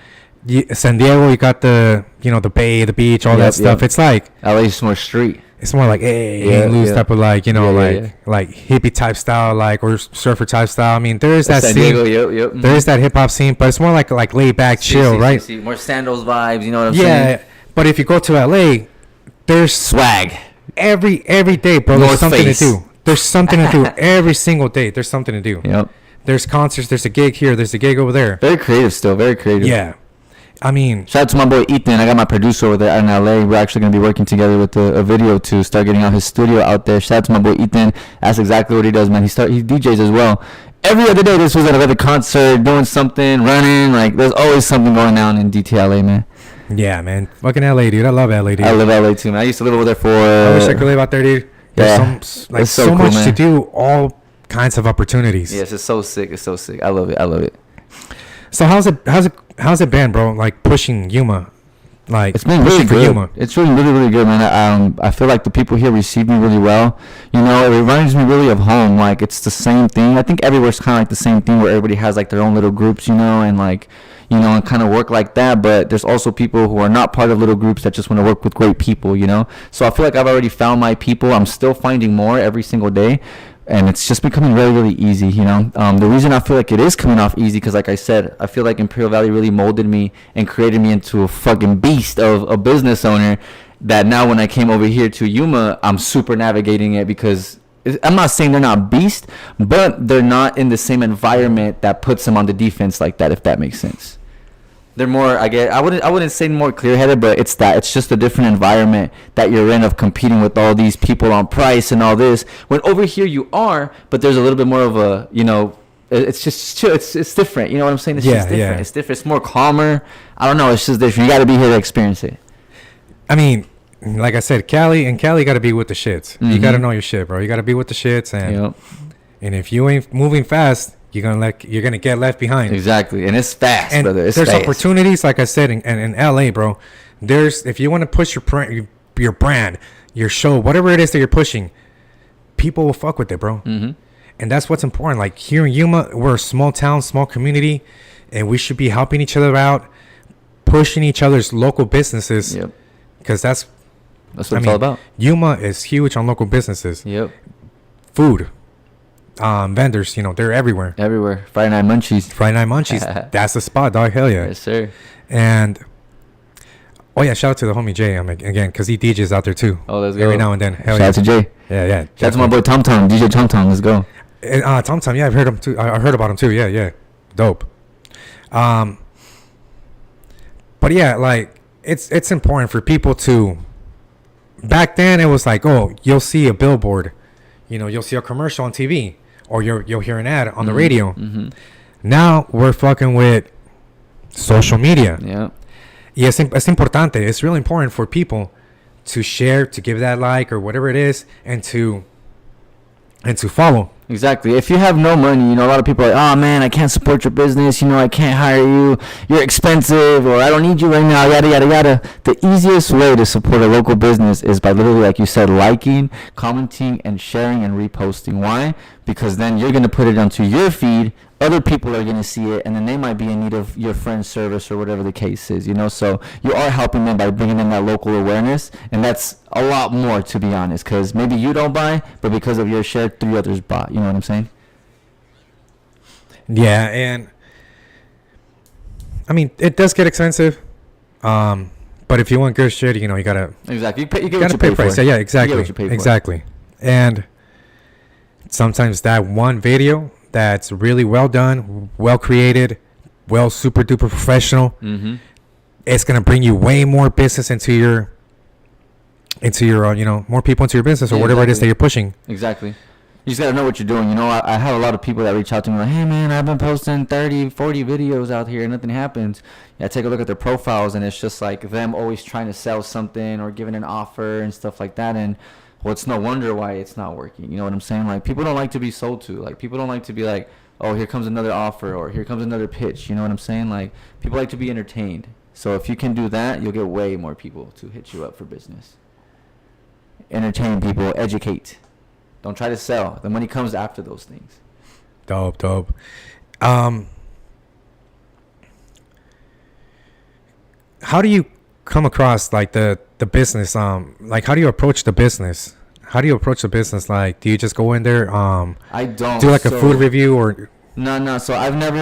Speaker 1: San Diego, you got the the bay, the beach, all that stuff. It's like
Speaker 2: LA's more street.
Speaker 1: It's more like loose type of like like hippie type style, like, or surfer type style. I mean, there is that
Speaker 2: San
Speaker 1: scene.
Speaker 2: Diego,
Speaker 1: There is that hip hop scene, but it's more like laid back, chill, right?
Speaker 2: More sandals vibes. You know what I'm saying?
Speaker 1: Yeah, but if you go to LA, there's
Speaker 2: swag.
Speaker 1: Every day, bro.
Speaker 2: North
Speaker 1: There's something
Speaker 2: Face.
Speaker 1: to do. There's something to do every single day. There's something to do.
Speaker 2: Yep.
Speaker 1: There's concerts. There's a gig here. There's a gig over there.
Speaker 2: Very creative still. Very creative.
Speaker 1: Yeah. I mean,
Speaker 2: shout out to my boy Ethan. I got my producer over there in LA. We're actually going to be working together with a video to start getting out his studio out there. Shout out to my boy Ethan. That's exactly what he does, man. He DJs as well. Every other day, this was at another concert, doing something, running. Like, there's always something going on in DTLA, man.
Speaker 1: Yeah, man. Fucking LA, dude. I love LA, dude.
Speaker 2: I love LA too, man. I used to live over there for.
Speaker 1: I wish I could live out there, dude. There's so
Speaker 2: cool,
Speaker 1: much
Speaker 2: man.
Speaker 1: to do. All kinds of opportunities.
Speaker 2: Yes, it's so sick. It's so sick. I love it.
Speaker 1: So how's it been, bro? Like pushing Yuma, like
Speaker 2: it's been
Speaker 1: pushing
Speaker 2: really
Speaker 1: for
Speaker 2: good.
Speaker 1: Yuma.
Speaker 2: It's really, really, really good, man. I feel like the people here receive me really well. It reminds me really of home. Like, it's the same thing. I think everywhere's kind of like the same thing, where everybody has like their own little groups, and like, and kind of work like that. But there's also people who are not part of little groups that just want to work with great people, So I feel like I've already found my people. I'm still finding more every single day. And it's just becoming really, really easy, The reason I feel like it is coming off easy, because like I said, I feel like Imperial Valley really molded me and created me into a fucking beast of a business owner, that now when I came over here to Yuma, I'm super navigating it, because I'm not saying they're not beast, but they're not in the same environment that puts them on the defense like that, if that makes sense. They're more, I wouldn't say more clear-headed, but it's just a different environment that you're in, of competing with all these people on price and all this. When over here you are, but there's a little bit more of a, it's just chill. It's different. You know what I'm saying? It's just different. Yeah. It's different. It's more calmer. I don't know. It's just different. You got to be here to experience it.
Speaker 1: I mean, like I said, Cali got to be with the shits. You got to know your shit, bro. You got to be with the shits, and if you ain't moving fast, you're gonna get left behind.
Speaker 2: Exactly, and it's fast,
Speaker 1: and
Speaker 2: brother. It's
Speaker 1: there's
Speaker 2: fast.
Speaker 1: opportunities, like I said, in LA, bro. If you want to push your brand, your show, whatever it is that you're pushing, people will fuck with it, bro. And that's what's important. Like here in Yuma, we're a small town, small community, and we should be helping each other out, pushing each other's local businesses.
Speaker 2: Yep.
Speaker 1: Because that's
Speaker 2: what it's all about.
Speaker 1: Yuma is huge on local businesses.
Speaker 2: Yep.
Speaker 1: Food, vendors, they're everywhere.
Speaker 2: Everywhere. Friday Night Munchies.
Speaker 1: Friday Night Munchies. That's the spot, dog. Hell yeah.
Speaker 2: Yes, sir.
Speaker 1: And oh yeah, shout out to the homie Jay again, because he DJs out there too.
Speaker 2: Oh, let's go.
Speaker 1: Every now and then. Hell
Speaker 2: Shout out to Jay.
Speaker 1: Yeah.
Speaker 2: Shout out to my boy Tom Tom, DJ Tom Tom. Let's go.
Speaker 1: And, Tom Tom, yeah, I've heard him too. I heard about him too. Yeah. Dope. But yeah, like it's important for people to. Back then, it was like, oh, you'll see a billboard, you'll see a commercial on TV, or you'll hear an ad on the radio.
Speaker 2: Mm-hmm.
Speaker 1: Now we're fucking with social media.
Speaker 2: Yeah.
Speaker 1: Y es importante. It's really important for people to share, to give that like or whatever it is, and to follow.
Speaker 2: Exactly. If you have no money, a lot of people are like, oh man, I can't support your business. I can't hire you. You're expensive, or I don't need you right now. Yada, yada, yada. The easiest way to support a local business is by literally, like you said, liking, commenting, and sharing and reposting. Why? Because then you're going to put it onto your feed. Other people are going to see it, and then they might be in need of your friend's service or whatever the case is, So you are helping them by bringing in that local awareness, and that's a lot more, to be honest, because maybe you don't buy, but because of your share, 3 others bought. You know what I'm saying?
Speaker 1: Yeah, and I mean, it does get expensive, but if you want good shit, you gotta
Speaker 2: exactly. You get
Speaker 1: gotta
Speaker 2: what you
Speaker 1: pay price.
Speaker 2: for.
Speaker 1: Yeah, exactly, exactly. And sometimes that one video that's really well done, well created, well super duper professional, it's gonna bring you way more business into your more people into your business or whatever it is that you're pushing.
Speaker 2: Exactly. You just gotta know what you're doing. I have a lot of people that reach out to me like, hey man, I've been posting 30, 40 videos out here and nothing happens. Yeah, I take a look at their profiles and it's just like them always trying to sell something or giving an offer and stuff like that. And well, it's no wonder why it's not working. You know what I'm saying? Like, people don't like to be sold to. Like, people don't like to be like, oh, here comes another offer or here comes another pitch. You know what I'm saying? Like, people like to be entertained. So if you can do that, you'll get way more people to hit you up for business. Entertain people, educate. Don't try to sell. The money comes after those things.
Speaker 1: Dope. How do you come across like the business? Like, how do you approach the business? Like, do you just go in there?
Speaker 2: I don't
Speaker 1: do like a food review or?
Speaker 2: No. So I've never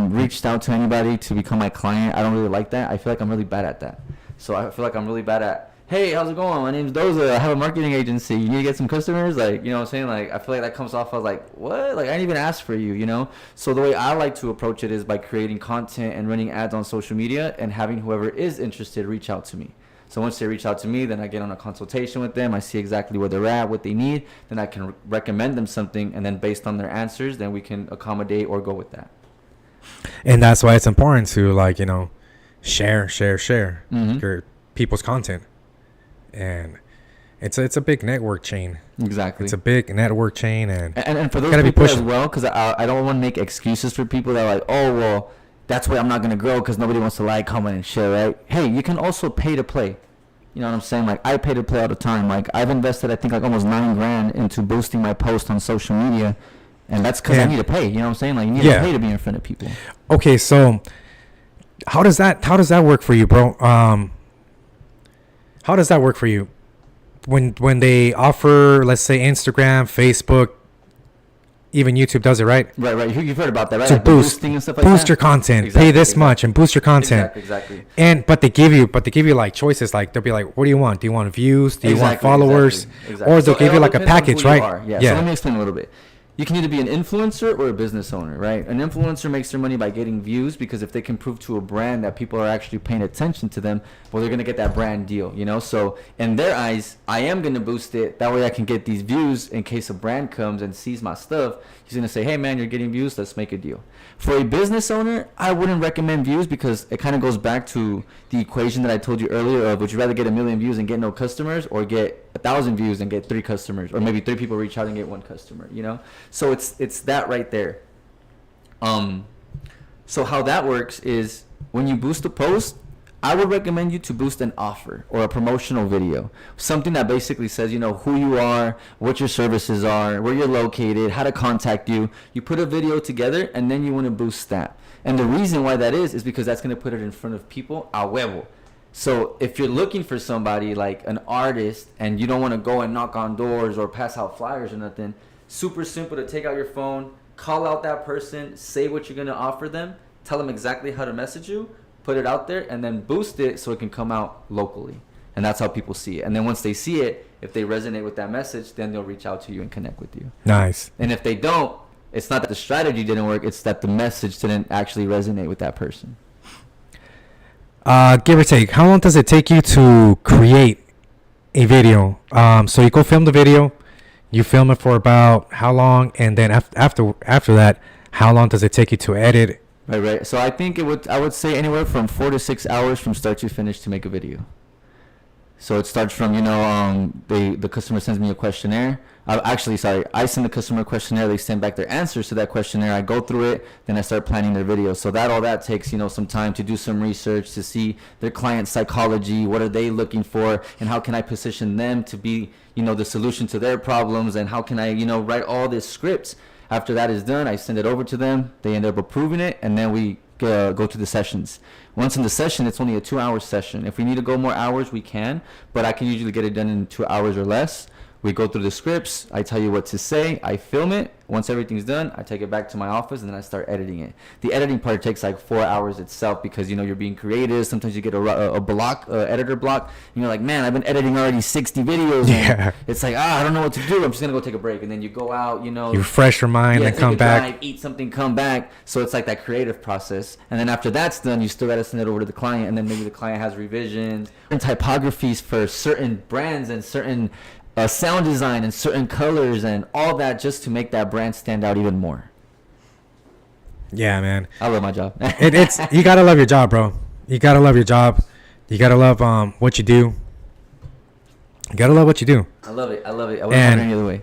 Speaker 2: reached out to anybody to become my client. I don't really like that. I feel like I'm really bad at that. So I feel like I'm really bad at, hey, how's it going? My name's Doza. I have a marketing agency. You need to get some customers? Like, you know what I'm saying? Like, I feel like that comes off as like, what? Like, I didn't even ask for you, So the way I like to approach it is by creating content and running ads on social media and having whoever is interested reach out to me. So once they reach out to me, then I get on a consultation with them. I see exactly where they're at, what they need. Then I can recommend them something. And then based on their answers, then we can accommodate or go with that.
Speaker 1: And that's why it's important to, like, share your people's content. And it's a big network chain.
Speaker 2: Exactly.
Speaker 1: It's a big network chain, and
Speaker 2: for those people as well, because I don't want to make excuses for people that are like, oh well, that's why I'm not gonna grow because nobody wants to like, comment, and share, right? Hey, you can also pay to play. You know what I'm saying? Like, I pay to play all the time. Like, I've invested, I think, like almost $9,000 into boosting my post on social media, and that's because I need to pay. You know what I'm saying? Like, you need to pay to be in front of people.
Speaker 1: Okay, so how does that work for you, bro? How does that work for you when they offer, let's say, Instagram, Facebook, even YouTube does it, right?
Speaker 2: Right. You've heard about that, right?
Speaker 1: To
Speaker 2: like
Speaker 1: boost
Speaker 2: and stuff like
Speaker 1: boost
Speaker 2: that?
Speaker 1: your content, pay this much, and boost your content.
Speaker 2: Exactly.
Speaker 1: But they give you like choices. Like, they'll be like, what do you want? Do you want views? Do you want followers?
Speaker 2: Exactly.
Speaker 1: Or they'll give you like a package, right?
Speaker 2: Yeah. So let me explain a little bit. You can either be an influencer or a business owner, right? An influencer makes their money by getting views, because if they can prove to a brand that people are actually paying attention to them, well, they're going to get that brand deal, So in their eyes, I am going to boost it. That way I can get these views in case a brand comes and sees my stuff. He's going to say, hey, man, you're getting views. Let's make a deal. For a business owner, I wouldn't recommend views, because it kind of goes back to the equation that I told you earlier of, would you rather get 1 million views and get no customers, or get 1,000 views and get 3 customers, or maybe 3 people reach out and get 1 customer, So it's that right there. So how that works is, when you boost a post,
Speaker 4: I would recommend you to boost an offer or a promotional video. Something that basically says, you know, who you are, what your services are, where you're located, how to contact you. You put a video together and then you want to boost that. And the reason why that is because that's going to put it in front of people a huevo. So if you're looking for somebody like an artist and you don't want to go and knock on doors or pass out flyers or nothing, super simple to take out your phone, call out that person, say what you're going to offer them, tell them exactly how to message you, put it out there, and then boost it so it can come out locally. And that's how people see it. And then once they see it, if they resonate with that message, then they'll reach out to you and connect with you.
Speaker 1: Nice.
Speaker 4: And if they don't, it's not that the strategy didn't work, it's that the message didn't actually resonate with that person.
Speaker 1: Give or take, how long does it take you to create a video? So you go film the video, you film it for about how long, and then after that, how long does it take you to edit?
Speaker 4: Right. So I think I would say anywhere from 4 to 6 hours from start to finish to make a video. So it starts from, you know, the customer sends me a questionnaire. I send the customer a questionnaire. They send back their answers to that questionnaire. I go through it. Then I start planning their video. So all that takes, you know, some time to do some research, to see their client psychology. What are they looking for? And how can I position them to be, you know, the solution to their problems? And how can I, you know, write all this scripts? After that is done, I send it over to them. They end up approving it. And then we go to the sessions. Once in the session, it's only a 2-hour session. If we need to go more hours, we can, but I can usually get it done in 2 hours or less. We go through the scripts. I tell you what to say. I film it. Once everything's done, I take it back to my office and then I start editing it. The editing part takes like 4 hours itself because, you know, you're being creative. Sometimes you get a block, editor block, and you're like, man, I've been editing already 60 videos.
Speaker 1: Yeah.
Speaker 4: It's like, I don't know what to do. I'm just going to go take a break. And then you go out, you know.
Speaker 1: You refresh your mind and come back.
Speaker 4: Drive, eat something, come back. So it's like that creative process. And then after that's done, you still got to send it over to the client. And then maybe the client has revisions and typographies for certain brands and certain sound design and certain colors and all that just to make that brand stand out even more.
Speaker 1: Yeah, man.
Speaker 4: I love my job.
Speaker 1: It's you gotta love your job, bro. You gotta love your job. You gotta love what you do. You gotta love what you do.
Speaker 4: I love it. I wouldn't have it any other way.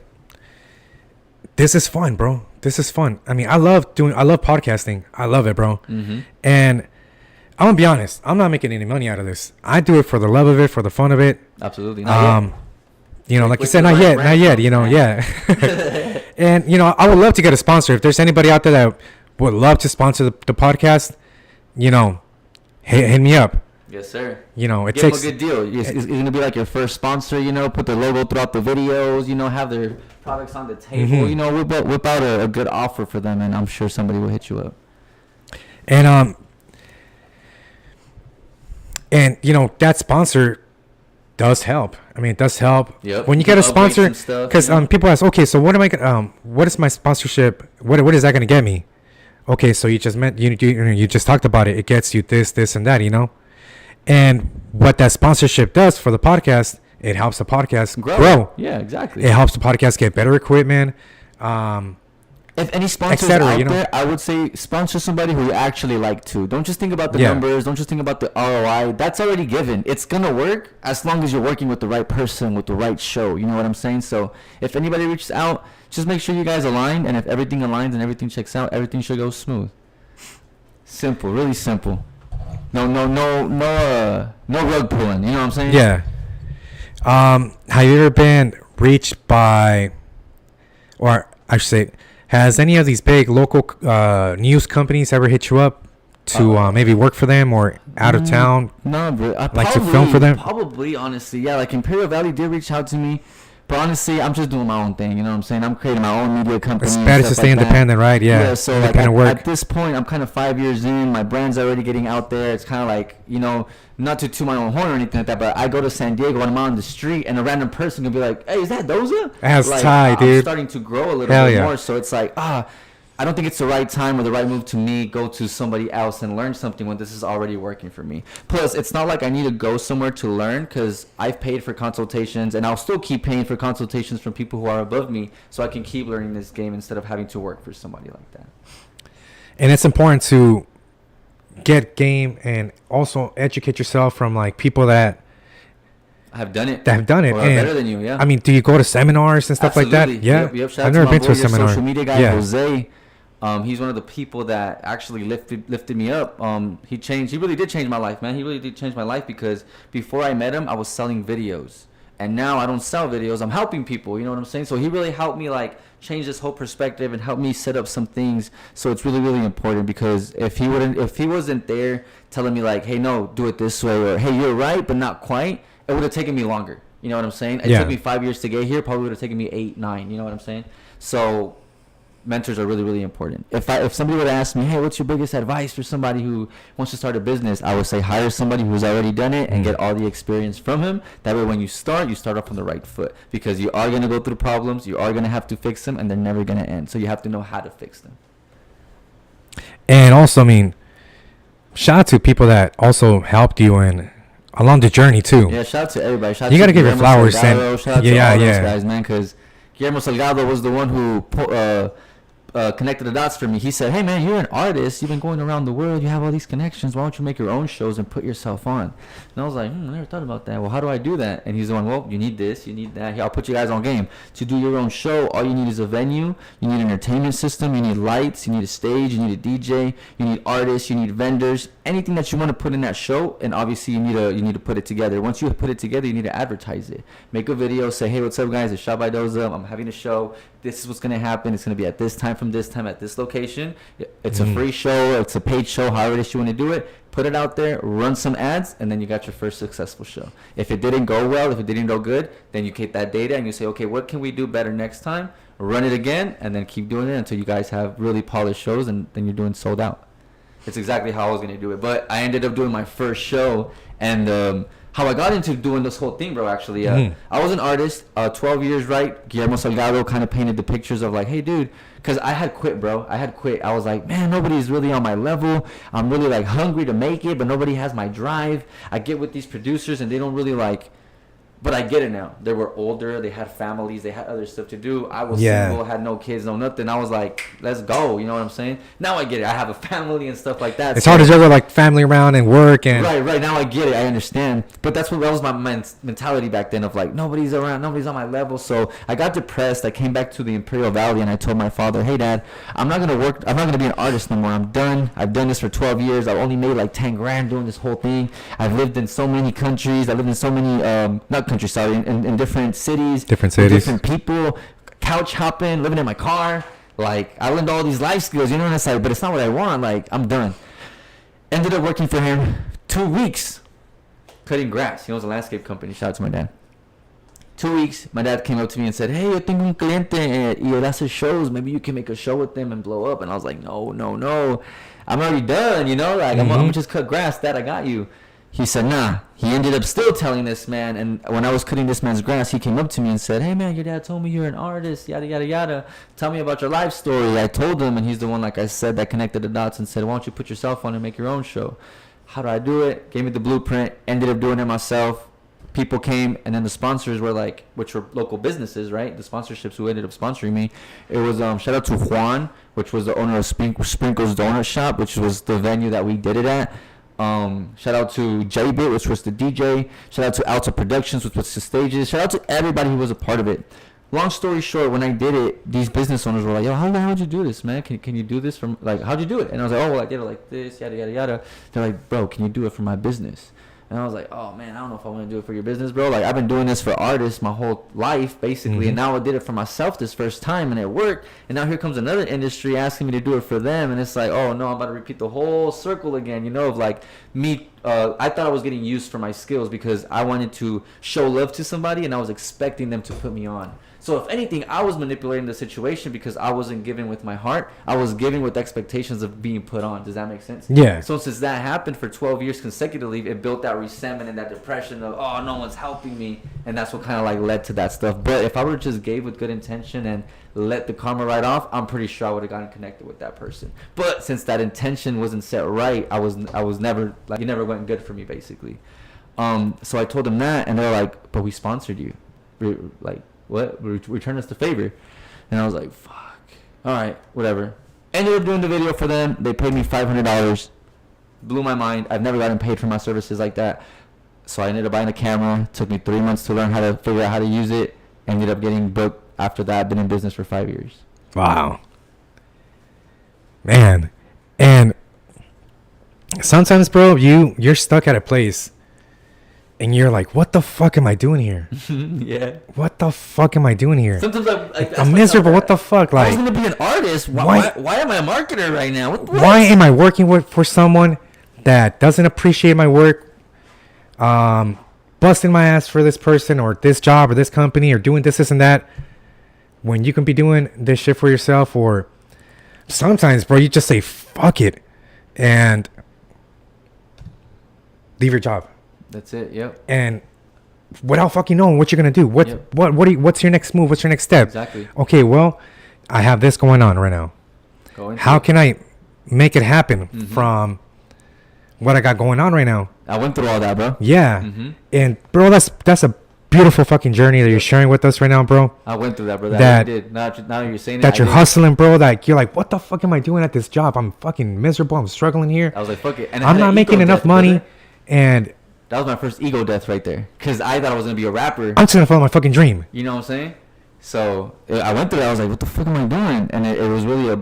Speaker 1: This is fun, bro. This is fun. I mean, I love podcasting. I love it, bro.
Speaker 4: Mm-hmm.
Speaker 1: And I'm gonna be honest. I'm not making any money out of this. I do it for the love of it, for the fun of it.
Speaker 4: Absolutely. Not yet.
Speaker 1: You know, like you said, not yet, you know, yeah. And, you know, I would love to get a sponsor. If there's anybody out there that would love to sponsor the podcast, you know, hit me up.
Speaker 4: Yes, sir.
Speaker 1: You know, it
Speaker 4: Give
Speaker 1: takes
Speaker 4: them a good deal. It's going to be like your first sponsor, you know, put their logo throughout the videos, you know, have their products on the table,
Speaker 1: Mm-hmm.
Speaker 4: you know, whip out a good offer for them, and I'm sure somebody will hit you up.
Speaker 1: And you know, that sponsor does help. I mean, it does help.
Speaker 4: Yep.
Speaker 1: When you get a sponsor, because
Speaker 4: you know?
Speaker 1: people ask, okay, so what am I gonna, what is my sponsorship? What is that gonna get me? Okay, so you just you just talked about it. It gets you this, and that, you know. And what that sponsorship does for the podcast, it helps the podcast grow.
Speaker 4: Yeah, exactly.
Speaker 1: It helps the podcast get better equipment.
Speaker 4: If any sponsors out there, I would say sponsor somebody who you actually like to. Don't just think about the numbers. Don't just think about the ROI. That's already given. It's going to work as long as you're working with the right person, with the right show. You know what I'm saying? So if anybody reaches out, just make sure you guys align. And if everything aligns and everything checks out, everything should go smooth. Simple. Really simple. No rug pulling. You know what I'm saying?
Speaker 1: Yeah. Have you ever been reached by, or I should say, has any of these big local news companies ever hit you up to maybe work for them or out of town?
Speaker 4: No, but
Speaker 1: to film for them?
Speaker 4: Probably, honestly, yeah. Like Imperial Valley did reach out to me, but honestly, I'm just doing my own thing. You know what I'm saying? I'm creating my own media company.
Speaker 1: It's better to stay independent, right? Yeah.
Speaker 4: So
Speaker 1: independent
Speaker 4: like
Speaker 1: work.
Speaker 4: At this point, I'm kind of 5 years in. My brand's already getting out there. It's kind of like, you know, not to toot my own horn or anything like that, but I go to San Diego and I'm out on the street and a random person can be like, hey, is that Doza?
Speaker 1: That's
Speaker 4: like,
Speaker 1: tight, dude.
Speaker 4: I'm starting to grow a little bit more. So it's like, I don't think it's the right time or the right move to me go to somebody else and learn something when this is already working for me. Plus, it's not like I need to go somewhere to learn because I've paid for consultations and I'll still keep paying for consultations from people who are above me so I can keep learning this game instead of having to work for somebody like that.
Speaker 1: And it's important to get game and also educate yourself from like people that
Speaker 4: have done it.
Speaker 1: Or are
Speaker 4: better than you, yeah.
Speaker 1: I mean, do you go to seminars and stuff like that? Yeah.
Speaker 4: Yep.
Speaker 1: I've never been to a seminar.
Speaker 4: Social media guy,
Speaker 1: yeah.
Speaker 4: Jose. He's one of the people that actually lifted me up. He really did change my life, man. He really did change my life, because before I met him, I was selling videos. And now I don't sell videos. I'm helping people, you know what I'm saying? So he really helped me like change this whole perspective and help me set up some things. So it's really, really important, because if he wasn't there telling me like, hey, no, do it this way, or hey, you're right, but not quite, it would have taken me longer. You know what I'm saying? It took me 5 years to get here. Probably would have taken me 8, 9. You know what I'm saying? So mentors are really, really important. If somebody would ask me, hey, what's your biggest advice for somebody who wants to start a business, I would say hire somebody who's already done it and get all the experience from him. That way when you start off on the right foot, because you are going to go through problems, you are going to have to fix them, and they're never going to end. So you have to know how to fix them.
Speaker 1: And also, I mean, shout out to people that also helped you along the journey too.
Speaker 4: Yeah, shout out to everybody.
Speaker 1: You got to give your flowers.
Speaker 4: Salgado, shout out to all those guys, man, because Guillermo Salgado was the one who connected the dots for me. He said, hey, man, you're an artist. You've been going around the world. You have all these connections. Why don't you make your own shows and put yourself on? And I was like, I never thought about that. Well, how do I do that? And he's the one, well, you need this, you need that. Here, I'll put you guys on game. To do your own show, all you need is a venue. You need an entertainment system. You need lights. You need a stage. You need a DJ. You need artists. You need vendors. Anything that you want to put in that show, and obviously you need to put it together. Once you put it together, you need to advertise it. Make a video. Say, hey, what's up, guys? It's Shot by Doza. I'm having a show. This is what's going to happen. It's going to be at this time, from this time, at this location. It's a free show. It's a paid show. However it is you want to do it. Put it out there. Run some ads, and then you got your first successful show. If it didn't go well, if it didn't go good, then you take that data and you say, okay, what can we do better next time? Run it again, and then keep doing it until you guys have really polished shows, and then you're doing sold out. It's exactly how I was going to do it. But I ended up doing my first show, and how I got into doing this whole thing, bro, actually. I was an artist, 12 years, right? Guillermo Salgado kind of painted the pictures of like, hey, dude, because I had quit, bro. I was like, man, nobody's really on my level. I'm really like hungry to make it, but nobody has my drive. I get with these producers, and they don't really like... But I get it now. They were older. They had families. They had other stuff to do. I was single, had no kids, no nothing. I was like, let's go. You know what I'm saying? Now I get it. I have a family and stuff like that.
Speaker 1: It's hard to juggle like family around and work and...
Speaker 4: Right. Now I get it. I understand. But that was my mentality back then of like, nobody's around. Nobody's on my level. So I got depressed. I came back to the Imperial Valley, and I told my father, hey, Dad, I'm not going to be an artist no more. I'm done. I've done this for 12 years. I've only made like 10 grand doing this whole thing. I've lived in so many countries. I lived in so many... in different cities, different people, couch hopping, living in my car. Like, I learned all these life skills, you know, and it's like, but it's not what I want. Like, I'm done. Ended up working for him 2 weeks, cutting grass. He owns a landscape company. Shout out to my dad. 2 weeks, my dad came up to me and said, hey, yo tengo un cliente y él hace shows. Maybe you can make a show with them and blow up. And I was like, no. I'm already done, you know? Like, I'm gonna just cut grass. Dad, I got you. He said, nah. He ended up still telling this man, and when I was cutting this man's grass, he came up to me and said, hey, man, your dad told me you're an artist, yada, yada, yada. Tell me about your life story. I told him, and he's the one, like I said, that connected the dots and said, why don't you put yourself on and make your own show? How do I do it? Gave me the blueprint. Ended up doing it myself. People came, and then the sponsors were like, which were local businesses, right? The sponsorships who ended up sponsoring me. It was shout out to Juan, which was the owner of Sprinkles Donut Shop, which was the venue that we did it at. Shout out to J-Bit, which was the DJ. Shout out to Alta Productions, which was the stages. Shout out to everybody who was a part of it. Long story short, when I did it, these business owners were like, yo, how the hell did you do this, man? Can you do this from, like, how'd you do it? And I was like, oh, well, I did it like this, yada, yada, yada. They're like, bro, can you do it for my business? And I was like, oh, man, I don't know if I want to do it for your business, bro. Like, I've been doing this for artists my whole life, basically, and now I did it for myself this first time, and it worked. And now here comes another industry asking me to do it for them, and it's like, oh, no, I'm about to repeat the whole circle again, you know, of, like, me. I thought I was getting used for my skills because I wanted to show love to somebody, and I was expecting them to put me on. So if anything, I was manipulating the situation because I wasn't giving with my heart. I was giving with expectations of being put on. Does that make sense?
Speaker 1: Yeah.
Speaker 4: So since that happened for 12 years consecutively, it built that resentment and that depression of, oh, no one's helping me. And that's what kind of like led to that stuff. But if I would have just gave with good intention and let the karma ride off, I'm pretty sure I would have gotten connected with that person. But since that intention wasn't set right, I was never, like, it never went good for me, basically. So I told them that, and they're like, but we sponsored you. Like, what? Return us the favor. And I was like, fuck. All right, whatever. Ended up doing the video for them. They paid me $500. Blew my mind. I've never gotten paid for my services like that. So I ended up buying a camera. Took me 3 months to learn how to figure out how to use it. Ended up getting booked after that. Been in business for 5 years.
Speaker 1: Wow. Man. And sometimes, bro, you're stuck at a place and you're like, what the fuck am I doing here?
Speaker 2: Yeah.
Speaker 1: What the fuck am I doing here?
Speaker 2: Sometimes
Speaker 1: I'm miserable. What the fuck?
Speaker 2: I was
Speaker 1: Like,
Speaker 2: gonna be an artist.
Speaker 1: Why-
Speaker 2: Why am I a marketer right now? What?
Speaker 1: why am I working for someone that doesn't appreciate my work? Busting my ass for this person or this job or this company or doing this and that, when you can be doing this shit for yourself. Or sometimes, bro, you just say fuck it and leave your job.
Speaker 2: That's it. Yep.
Speaker 1: And without fucking knowing what you're gonna do. What's your next move? What's your next step?
Speaker 2: Exactly.
Speaker 1: Okay, well, I have this going on right now. How can I make it happen from what I got going on right now?
Speaker 2: I went through all that, bro.
Speaker 1: Yeah. And bro, that's a beautiful fucking journey that you're sharing with us right now, bro.
Speaker 2: I went through that, bro.
Speaker 1: That-
Speaker 2: I did. Now you're saying
Speaker 1: That
Speaker 2: it,
Speaker 1: you're
Speaker 2: I did.
Speaker 1: hustling, bro. Like you're like, what the fuck am I doing at this job? I'm fucking miserable. I'm struggling here.
Speaker 2: I was like, fuck it. And I
Speaker 1: I'm
Speaker 2: had
Speaker 1: not
Speaker 2: an
Speaker 1: making
Speaker 2: ego
Speaker 1: enough
Speaker 2: death,
Speaker 1: money,
Speaker 2: brother.
Speaker 1: and
Speaker 2: That was my first ego death right there. Because I thought I was going to be a rapper.
Speaker 1: I'm just gonna follow my fucking dream.
Speaker 2: You know what I'm saying? So I went through that. I was like, what the fuck am I doing? And it was really a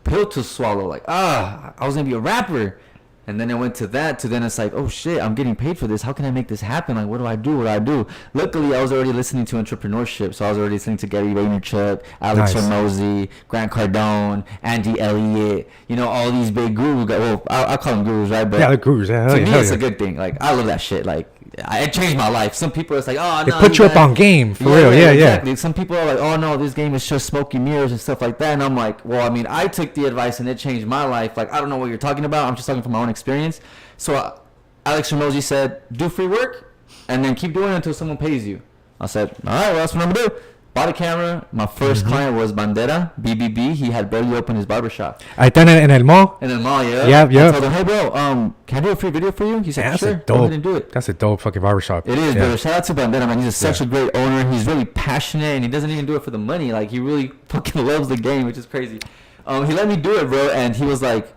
Speaker 2: pill to swallow. Like, I was going to be a rapper. And then it went to that, then it's like, oh shit, I'm getting paid for this. How can I make this happen? Like, what do I do? Luckily, I was already listening to entrepreneurship. So I was already listening to Gary Vaynerchuk, Alex
Speaker 1: Nice.
Speaker 2: Hormozi, Grant Cardone, Andy Elliott. You know, all these big gurus. Well, I call them gurus, right? But
Speaker 1: Yeah, the gurus. Yeah, hell
Speaker 2: to
Speaker 1: yeah,
Speaker 2: me,
Speaker 1: hell
Speaker 2: it's
Speaker 1: yeah.
Speaker 2: a good thing. Like, I love that shit. Like, it changed my life. Some people, it's like, oh,
Speaker 1: They
Speaker 2: no.
Speaker 1: put you up
Speaker 2: gotta-
Speaker 1: on game for real. Yeah,
Speaker 2: exactly. Some people are like, oh, no, this game is just smoky mirrors and stuff like that. And I'm like, well, I mean, I took the advice and it changed my life. Like, I don't know what you're talking about. I'm just talking from my own experience. So Alex Hormozi said, do free work and then keep doing it until someone pays you. I said, all right, well, that's what I'm going to do. Bought a camera. My first client was Bandera, BBB. He had barely opened his barbershop.
Speaker 1: I done it in El Mall.
Speaker 2: And then Ma, yeah.
Speaker 1: Yep, yep.
Speaker 2: I told him, hey, bro, can I do a free video for you? He said,
Speaker 1: Yeah, that's
Speaker 2: sure,
Speaker 1: a
Speaker 2: go ahead
Speaker 1: dope.
Speaker 2: and do it.
Speaker 1: That's a dope fucking barbershop.
Speaker 2: It is,
Speaker 1: yeah.
Speaker 2: brother. Shout out to Bandera, man. He's such a great owner. He's really passionate, and he doesn't even do it for the money. Like, he really fucking loves the game, which is crazy. He let me do it, bro, and he was like,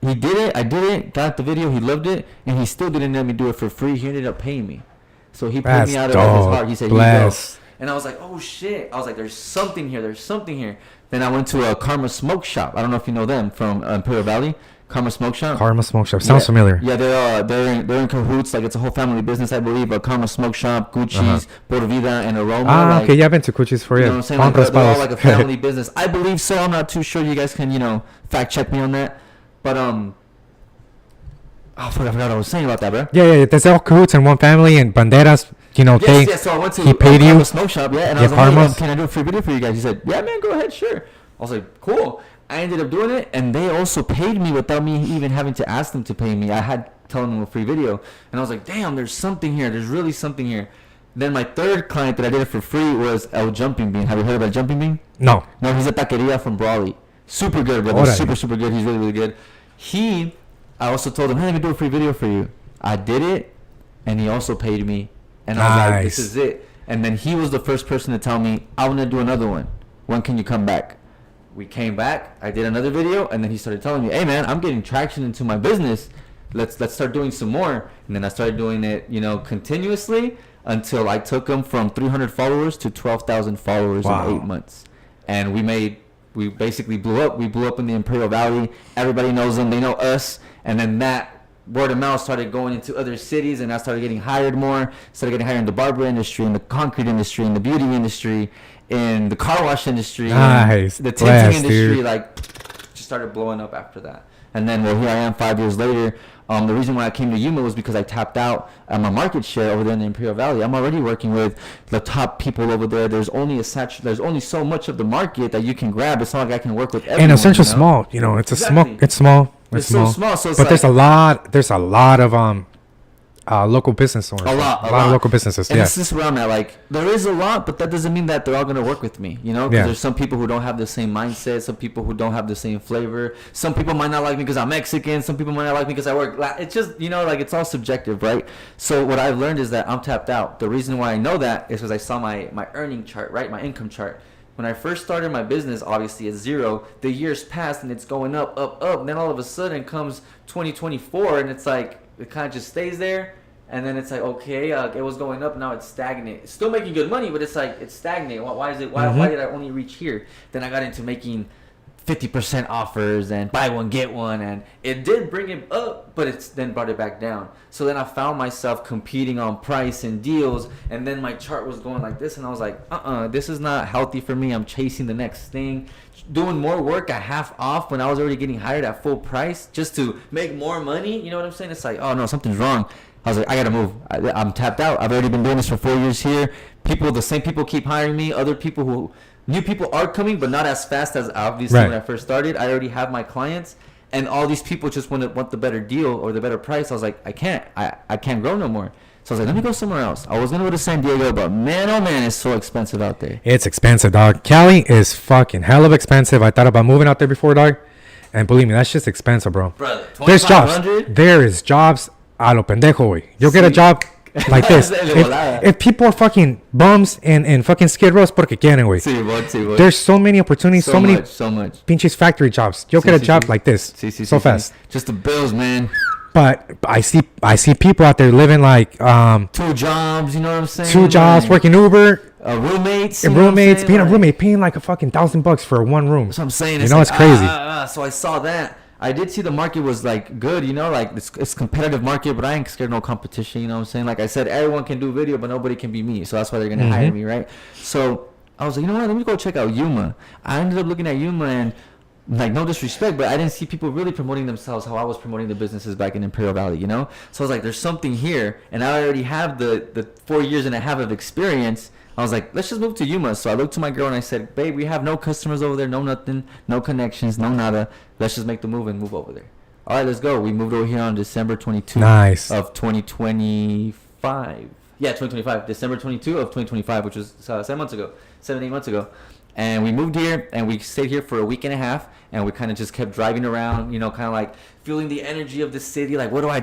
Speaker 2: he did it, I did it, got the video, he loved it, and he still didn't let me do it for free. He ended up paying me. So he paid
Speaker 1: That's
Speaker 2: me out of his
Speaker 1: dope.
Speaker 2: heart. He said,
Speaker 1: Bless.
Speaker 2: here you go. And I was like, oh, shit. I was like, there's something here. Then I went to a Karma Smoke Shop. I don't know if you know them from Imperial Valley. Karma Smoke Shop.
Speaker 1: Karma Smoke Shop. Sounds familiar.
Speaker 2: Yeah, they're in cahoots. Like, it's a whole family business, I believe. But Karma Smoke Shop, Gucci's, Por Vida, and Aroma.
Speaker 1: Ah,
Speaker 2: like,
Speaker 1: okay. Yeah, I've been to Cuchis for
Speaker 2: you
Speaker 1: it.
Speaker 2: know what I'm saying? Like, they're all like a family business. I believe so. I'm not too sure. You guys can, fact check me on that. But I forgot what I was saying about that, bro.
Speaker 1: Yeah. There's all cahoots in one family, and Banderas.
Speaker 2: Yes, so I went to
Speaker 1: he paid you.
Speaker 2: Karma Smoke Shop, yeah, and I
Speaker 1: Yeah,
Speaker 2: was like, hey,
Speaker 1: Karma's.
Speaker 2: can I do a free video for you guys? He said, yeah, man, go ahead, sure. I was like, cool. I ended up doing it, and they also paid me without me even having to ask them to pay me. I had telling them a free video, and I was like, damn, there's something here. There's really something here. Then my third client that I did it for free was El Jumping Bean. Have you heard of El Jumping Bean?
Speaker 1: No.
Speaker 2: No, he's a taqueria from Brawley. Super good, brother.
Speaker 1: Órale.
Speaker 2: Super, super good. He's really, really good. I also told him, hey, let me do a free video for you. I did it, and he also paid me. And I was like, this
Speaker 1: Nice.
Speaker 2: is it. And then he was the first person to tell me, I want to do another one. When can you come back? We came back. I did another video, and then he started telling me, hey, man, I'm getting traction into my business. Let's start doing some more. And then I started doing it, continuously until I took him from 300 followers to 12,000 followers
Speaker 1: Wow.
Speaker 2: in 8 months. And we basically blew up. We blew up in the Imperial Valley. Everybody knows them. They know us. And then that word of mouth started going into other cities, and I started getting hired more. Started getting hired in the barber industry, in the concrete industry, in the beauty industry, in the car wash industry,
Speaker 1: Nice.
Speaker 2: the tinting
Speaker 1: Bless,
Speaker 2: industry.
Speaker 1: dude.
Speaker 2: Like, just started blowing up after that. And then, well, here I am 5 years later. The reason why I came to Yuma was because I tapped out at my market share over there in the Imperial Valley. I'm already working with the top people over there. There's only so much of the market that you can grab. It's not like I can work with everyone.
Speaker 1: And Essential small. It's
Speaker 2: Exactly.
Speaker 1: It's small.
Speaker 2: It's so small, so it's
Speaker 1: but there's a
Speaker 2: like-
Speaker 1: lot of local business owners.
Speaker 2: A lot
Speaker 1: of local businesses.
Speaker 2: And
Speaker 1: Yeah.
Speaker 2: this is where I'm at. Like, there is a lot, but that doesn't mean that they're all going to work with me, Because
Speaker 1: Yeah.
Speaker 2: there's some people who don't have the same mindset, some people who don't have the same flavor. Some people might not like me because I'm Mexican. Some people might not like me because I work. It's just, like, it's all subjective, right? So what I've learned is that I'm tapped out. The reason why I know that is because I saw my earning chart, right? My income chart. When I first started my business, obviously at zero, the years passed and it's going up, up, up. And then all of a sudden comes 2024 and it's like, it kind of just stays there. And then it's like, okay, it was going up, now it's stagnant. It's still making good money, but it's like, it's stagnant. Why is it? Why did I only reach here? Then I got into making
Speaker 4: 50% offers and buy one get one, and it did bring it up, but it's then brought it back down. So then I found myself competing on price and deals, and then my chart was going like this, and I was like, this is not healthy for me. I'm chasing the next thing, doing more work at half off when I was already getting hired at full price just to make more money. You know what I'm saying? It's like, oh no, something's wrong. I was like, I gotta move. I'm tapped out. I've already been doing this for 4 years here. The same people keep hiring me. New people are coming, but not as fast as obviously when I first started. I already have my clients, and all these people just want the better deal or the better price. I was like, I can't grow no more. So I was like, let me go somewhere else. I was gonna go to San Diego, but man, oh man, it's so expensive out there.
Speaker 1: It's expensive, dog. Cali is fucking hell of expensive. I thought about moving out there before, dog, and believe me, that's just expensive, bro.
Speaker 4: Brother,
Speaker 1: there's jobs. There is jobs a lo pendejo, güey. You'll get a job like this. If people are fucking bums and fucking skid rows porque quieren, güey. There's so many opportunities, so many pinches factory jobs. You'll get a job like this so fast.
Speaker 4: Just the bills, man.
Speaker 1: But I see people out there living like
Speaker 4: 2 jobs, you know what I'm saying?
Speaker 1: 2 jobs,
Speaker 4: like,
Speaker 1: working Uber.
Speaker 4: Roommates,
Speaker 1: being a roommate, paying like a fucking $1,000 for one room.
Speaker 4: That's what I'm saying.
Speaker 1: You know, it's crazy.
Speaker 4: So I saw that. I did see the market was like good, you know, like it's competitive market, but I ain't scared of no competition, you know what I'm saying? Like I said, everyone can do video, but nobody can be me. So that's why they're gonna hire me, right? So I was like, you know what? Let me go check out Yuma. I ended up looking at Yuma, and like, no disrespect, but I didn't see people really promoting themselves how I was promoting the businesses back in Imperial Valley, you know? So I was like, there's something here, and I already have the 4 years and a half of experience. I was like, let's just move to Yuma. So I looked to my girl and I said, babe, we have no customers over there, no nothing, no connections, no nada. Let's just make the move and move over there. All right, let's go. We moved over here on December 22 of 2025. Yeah, 2025. December 22 of 2025, which was 7 months ago, 8 months ago. And we moved here, and we stayed here for a week and a half, and we kind of just kept driving around, you know, kind of like feeling the energy of the city. Like, what do? I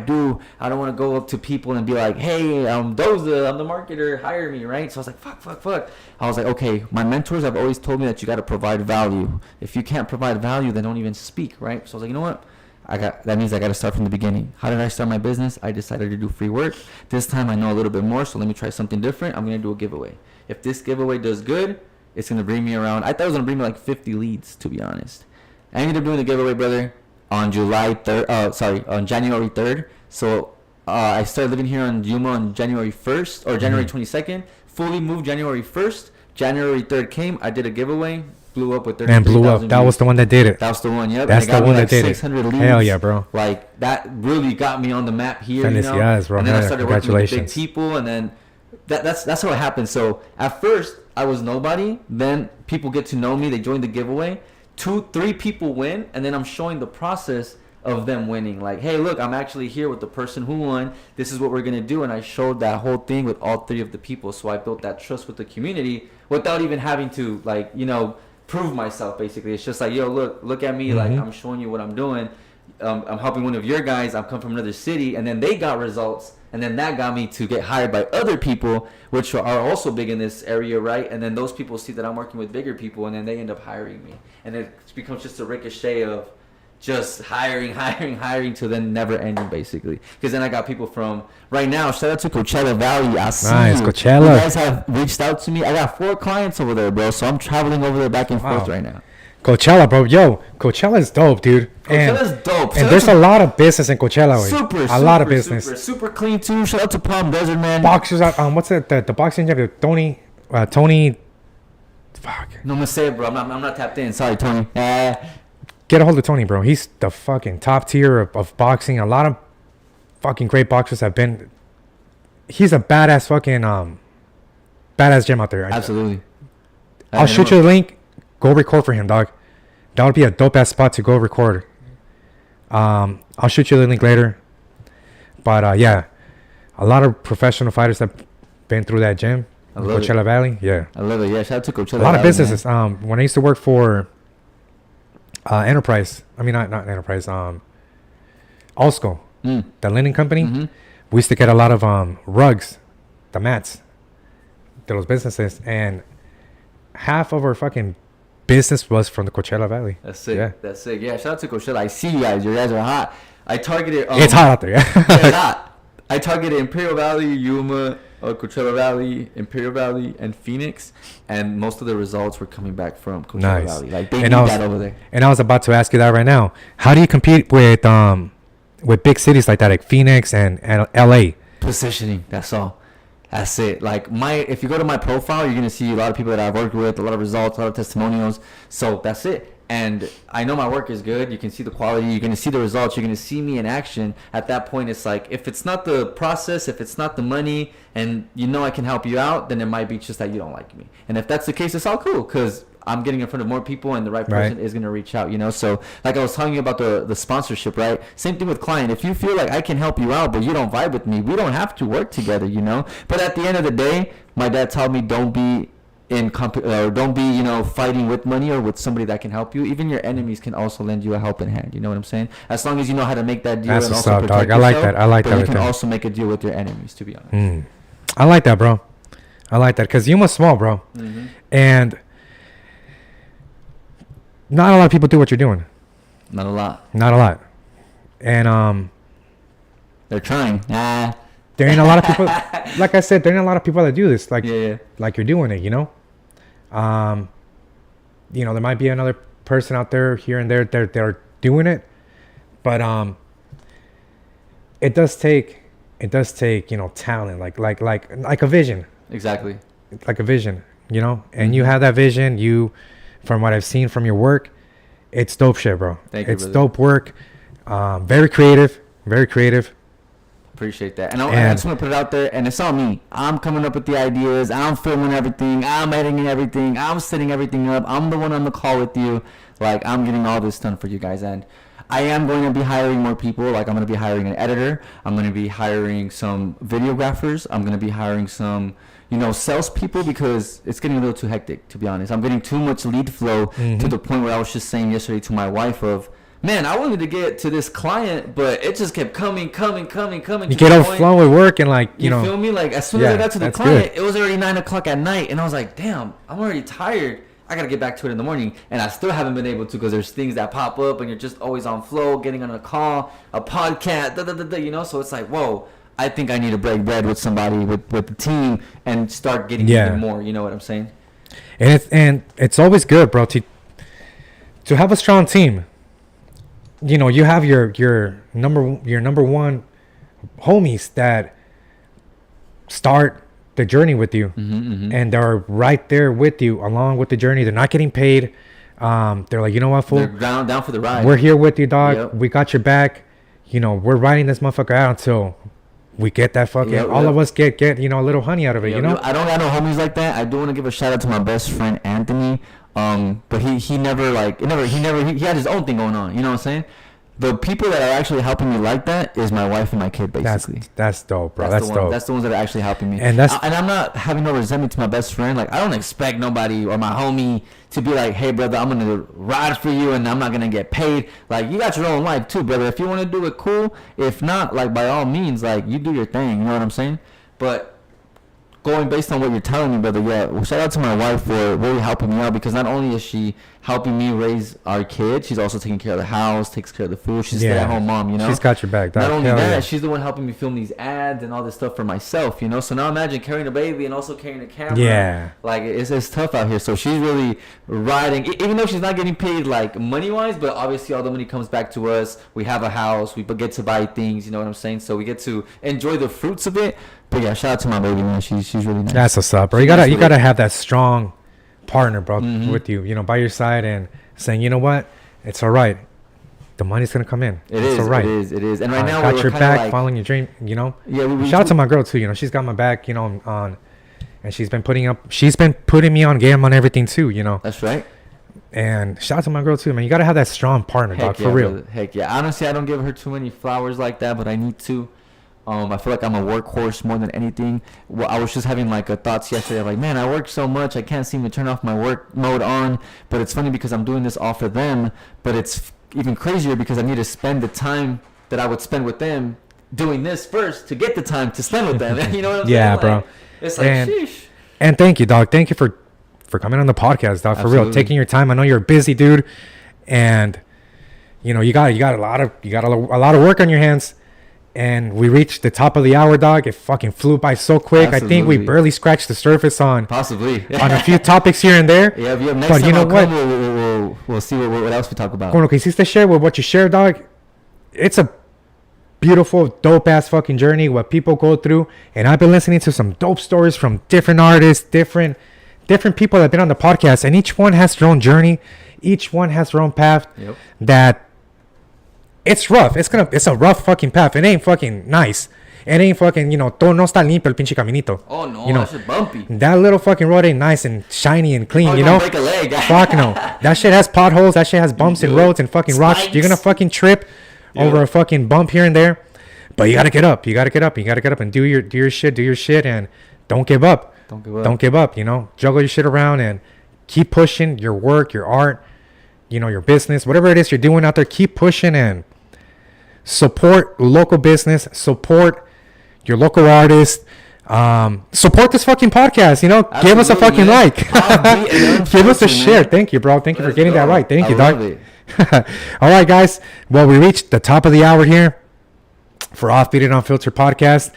Speaker 4: don't want to go up to people and be like, hey, I'm Doza, I'm the marketer, hire me, right? So I was like, fuck. I was like, okay, my mentors have always told me that you got to provide value. If you can't provide value, then don't even speak, right? So I was like, you know what? That means I got to start from the beginning. How did I start my business? I decided to do free work. This time I know a little bit more, so let me try something different. I'm going to do a giveaway. If this giveaway does good, it's going to bring me around. I thought it was going to bring me like 50 leads, to be honest. I ended up doing the giveaway, brother, on January 3rd. So I started living here on Yuma on January 1st or January 22nd. Fully moved January 1st. January 3rd came. I did a giveaway. Blew up with 30,000
Speaker 1: and blew up. That was the one that did it.
Speaker 4: That was the one, yep.
Speaker 1: That's the one that did it.
Speaker 4: 600 leads.
Speaker 1: Hell yeah, bro.
Speaker 4: Like, that really got me on the map here, you know?
Speaker 1: Yes, bro.
Speaker 4: And then I started working with big people, and then that's how it happened. So at first, I was nobody. Then people get to know me. They join the giveaway. 2-3 people win, and then I'm showing the process of them winning. Like, hey, look, I'm actually here with the person who won. This is what we're going to do. And I showed that whole thing with all 3 of the people. So I built that trust with the community without even having to, like, you know, prove myself, basically. It's just like, yo, look at me. Like, I'm showing you what I'm doing. I'm helping one of your guys. I'm come from another city. And then they got results. And then that got me to get hired by other people, which are also big in this area, right? And then those people see that I'm working with bigger people, and then they end up hiring me. And it becomes just a ricochet of just hiring to then never ending, basically. Because then I got people from, right now, shout out to Coachella Valley. I see
Speaker 1: nice,
Speaker 4: you.
Speaker 1: Coachella.
Speaker 4: You guys have reached out to me. I got 4 clients over there, bro. So I'm traveling over there back and forth right now.
Speaker 1: Coachella, bro. Yo, Coachella is dope, dude.
Speaker 4: Coachella's dope.
Speaker 1: And there's a lot of business in Coachella. A lot of business.
Speaker 4: Super clean, too. Shout out to Palm Desert, man.
Speaker 1: Boxers, what's it? The boxing gym, Tony. Fuck.
Speaker 4: No, I'm gonna say it, bro. I'm not tapped in. Sorry, Tony.
Speaker 1: Get a hold of Tony, bro. He's the fucking top tier of boxing. A lot of fucking great boxers have been. He's a badass fucking badass gym out there.
Speaker 4: Absolutely.
Speaker 1: I'll shoot you the link. Go record for him, dog. That would be a dope ass spot to go record. I'll shoot you the link later. But yeah, a lot of professional fighters have been through that gym in Coachella Valley. Yeah,
Speaker 4: I love it. Yeah, shout out to Coachella Valley.
Speaker 1: A lot of businesses. Man. When I used to work for Enterprise, I mean not Enterprise, Alsco, the linen company, we used to get a lot of rugs, the mats, to those businesses, and half of our fucking business was from the Coachella Valley.
Speaker 4: That's sick. Yeah. That's sick. Yeah, shout out to Coachella. I see you guys. You guys are hot. I targeted.
Speaker 1: It's hot out there. Yeah.
Speaker 4: Yeah, it's hot. I targeted Imperial Valley, Yuma, Coachella Valley, Imperial Valley, and Phoenix, and most of the results were coming back from Coachella
Speaker 1: Nice.
Speaker 4: Valley. Like they
Speaker 1: And
Speaker 4: need
Speaker 1: I was-
Speaker 4: that over there.
Speaker 1: And I was about to ask you that right now. How do you compete with big cities like that, like Phoenix and LA?
Speaker 4: Positioning. That's all. That's it. Like if you go to my profile, you're gonna see a lot of people that I've worked with, a lot of results, a lot of testimonials. So that's it. And I know my work is good. You can see the quality. You're gonna see the results. You're gonna see me in action. At that point, it's like if it's not the process, if it's not the money, and you know I can help you out, then it might be just that you don't like me. And if that's the case, it's all cool because I'm getting in front of more people, and the right person is gonna reach out. You know. So like I was telling you about the sponsorship, right? Same thing with client. If you feel like I can help you out, but you don't vibe with me, we don't have to work together. You know. But at the end of the day, my dad taught me don't be don't be fighting with money or with somebody that can help you. Even your enemies can also lend you a helping hand. You know what I'm saying? As long as you know how to make that deal.
Speaker 1: That's
Speaker 4: and
Speaker 1: what's
Speaker 4: also
Speaker 1: up,
Speaker 4: protect
Speaker 1: dog. I like
Speaker 4: yourself,
Speaker 1: that. I like
Speaker 4: but
Speaker 1: that
Speaker 4: you
Speaker 1: right
Speaker 4: can
Speaker 1: there.
Speaker 4: also make a deal with your enemies, to be honest.
Speaker 1: I like that, bro. I like that because Yuma's small, bro, and not a lot of people do what you're doing.
Speaker 4: Not a lot.
Speaker 1: Not a lot, and
Speaker 4: They're trying.
Speaker 1: there ain't a lot of people. Like I said, there ain't a lot of people that do this. Like
Speaker 4: Yeah.
Speaker 1: like you're doing it. There might be another person out there here and there they're doing it, but it does take talent, like a vision,
Speaker 4: Exactly.
Speaker 1: like a vision, and you have that vision. From what I've seen from your work, it's dope shit, bro.
Speaker 4: Thank you,
Speaker 1: it's
Speaker 4: brother.
Speaker 1: dope work. Very creative, very creative.
Speaker 4: Appreciate that. And I just want to put it out there, and it's on me. I'm coming up with the ideas. I'm filming everything. I'm editing everything. I'm setting everything up. I'm the one on the call with you. Like, I'm getting all this done for you guys. And I am going to be hiring more people. Like, I'm going to be hiring an editor. I'm going to be hiring some videographers. I'm going to be hiring some, salespeople, because it's getting a little too hectic, to be honest. I'm getting too much lead flow to the point where I was just saying yesterday to my wife of, man, I wanted to get to this client, but it just kept coming.
Speaker 1: You get overflowing with work and
Speaker 4: you feel me? Like as soon as I got to the
Speaker 1: that's
Speaker 4: client,
Speaker 1: good.
Speaker 4: it was already 9:00 at night, and I was like, damn, I'm already tired. I gotta get back to it in the morning, and I still haven't been able to because there's things that pop up, and you're just always on flow, getting on a call, a podcast, So it's like, whoa, I think I need to break bread with somebody with the team and start getting even more. You know what I'm saying?
Speaker 1: And it's always good, bro, to have a strong team. You have your number one homies that start the journey with you, and they're right there with you along with the journey. They're not getting paid. They're like, you know what, fool?
Speaker 4: They're down for the ride.
Speaker 1: We're here with you, dog.
Speaker 4: Yep.
Speaker 1: We got your back. We're riding this motherfucker out until we get that fucking. All of us get a little honey out of it.
Speaker 4: I don't got no homies like that. I do want to give a shout out to my best friend Anthony. But he never he had his own thing going on. You know what I'm saying? The people that are actually helping me like that is my wife and my kid, basically.
Speaker 1: That's dope, bro. That's dope.
Speaker 4: That's the ones that are actually helping me.
Speaker 1: And
Speaker 4: I'm not having no resentment to my best friend. Like, I don't expect nobody or my homie to be like, hey, brother, I'm gonna ride for you and I'm not gonna get paid. Like, you got your own life too, brother. If you want to do it, cool. If not, like, by all means, like, you do your thing. You know what I'm saying? But going based on what you're telling me, brother, shout out to my wife for really helping me out, because not only is she helping me raise our kid, she's also taking care of the house, takes care of the food. She's a stay-at-home mom,
Speaker 1: She's got your back.
Speaker 4: Not only that, she's the one helping me film these ads and all this stuff for myself, So now imagine carrying a baby and also carrying a camera.
Speaker 1: Yeah.
Speaker 4: Like, it's tough out here. So she's really riding, even though she's not getting paid, like, money-wise, but obviously all the money comes back to us. We have a house. We get to buy things, you know what I'm saying? So we get to enjoy the fruits of it. But yeah, shout out to my baby, man. She's really nice.
Speaker 1: That's what's up, bro. You gotta have that strong partner, bro, with you, by your side, and saying, you know what, it's all right. The money's gonna come in. It's all right.
Speaker 4: It is. And right now,
Speaker 1: got
Speaker 4: we're
Speaker 1: your
Speaker 4: kinda
Speaker 1: back,
Speaker 4: like,
Speaker 1: following your dream.
Speaker 4: Yeah.
Speaker 1: Shout out to my girl too. She's got my back. On, and she's been putting me on game on everything too.
Speaker 4: That's right.
Speaker 1: And shout out to my girl too, man. You gotta have that strong partner, dog, for real.
Speaker 4: Brother. Heck yeah. Honestly, I don't give her too many flowers like that, but I need to. I feel like I'm a workhorse more than anything. Well, I was just having like a thoughts yesterday of like, man, I work so much, I can't seem to turn off my work mode on. But it's funny because I'm doing this all for them. But it's even crazier because I need to spend the time that I would spend with them doing this first to get the time to spend with them. You know what I'm saying?
Speaker 1: Yeah, bro.
Speaker 4: It's like, sheesh.
Speaker 1: And thank you, dog. Thank you for coming on the podcast, dog. For real, taking your time. I know you're a busy dude, and you got a lot of work on your hands. And we reached the top of the hour, dog. It fucking flew by so quick. I think we
Speaker 2: Absolutely.
Speaker 1: barely scratched the surface on
Speaker 2: Possibly.
Speaker 1: a few topics here and there.
Speaker 2: Yeah, next
Speaker 1: But
Speaker 2: time
Speaker 1: you know
Speaker 2: I'll
Speaker 1: what?
Speaker 2: come, we'll see what else we talk about.
Speaker 1: Con lo que hiciste share with what you share, dog, it's a beautiful, dope ass fucking journey what people go through. And I've been listening to some dope stories from different artists, different people that have been on the podcast, and each one has their own journey. Each one has their own path.
Speaker 2: Yep.
Speaker 1: That it's rough. It's a rough fucking path. It ain't fucking nice. It ain't fucking, todo no está limpio el pinche caminito.
Speaker 2: Oh no,
Speaker 1: You know,
Speaker 2: that shit bumpy.
Speaker 1: That little fucking road ain't nice and shiny and clean,
Speaker 2: Probably gonna break a leg.
Speaker 1: Fuck no. That shit has potholes. That shit has bumps and roads and fucking rocks.
Speaker 2: Spikes.
Speaker 1: You're gonna fucking trip over a fucking bump here and there. But you gotta get up. You gotta get up. You gotta get up and do your shit, and don't give up. Don't give up. Juggle your shit around and keep pushing your work, your art, your business, whatever it is you're doing out there. Keep pushing and support local business. Support your local artist. Support this fucking podcast. Give us a fucking
Speaker 2: man.
Speaker 1: like.
Speaker 2: Offbeat and
Speaker 1: Give us a
Speaker 2: Unfiltered,
Speaker 1: share.
Speaker 2: man.
Speaker 1: Thank you, bro. Thank you for
Speaker 2: Let's
Speaker 1: getting that
Speaker 2: go.
Speaker 1: right. Thank you,
Speaker 2: I
Speaker 1: dog.
Speaker 2: love it.
Speaker 1: All right, guys. Well, we reached the top of the hour here for Offbeat and Unfiltered podcast,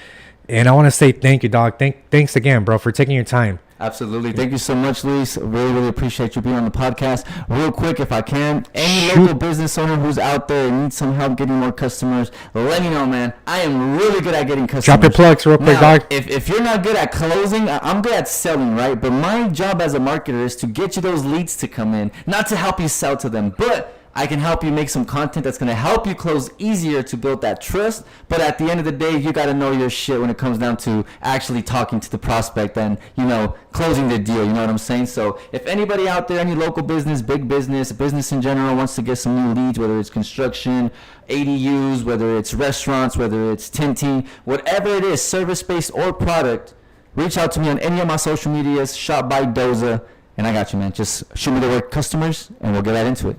Speaker 1: and I want to say thank you, dog. Thanks again, bro, for taking your time.
Speaker 2: Absolutely. Thank you so much, Luis. Really, really appreciate you being on the podcast. Real quick, if I can, any
Speaker 1: Shoot.
Speaker 2: local business owner who's out there and needs some help getting more customers, let me know, man. I am really good at getting customers.
Speaker 1: Drop your plugs real quick,
Speaker 2: Now,
Speaker 1: dog.
Speaker 2: If you're not good at closing, I'm good at selling, right? But my job as a marketer is to get you those leads to come in, not to help you sell to them, but I can help you make some content that's going to help you close easier to build that trust. But at the end of the day, you got to know your shit when it comes down to actually talking to the prospect and, closing the deal. You know what I'm saying? So if anybody out there, any local business, big business, business in general wants to get some new leads, whether it's construction, ADUs, whether it's restaurants, whether it's tinting, whatever it is, service-based or product, reach out to me on any of my social medias, SHOT by DOZA, and I got you, man. Just shoot me the word customers, and we'll get right into it.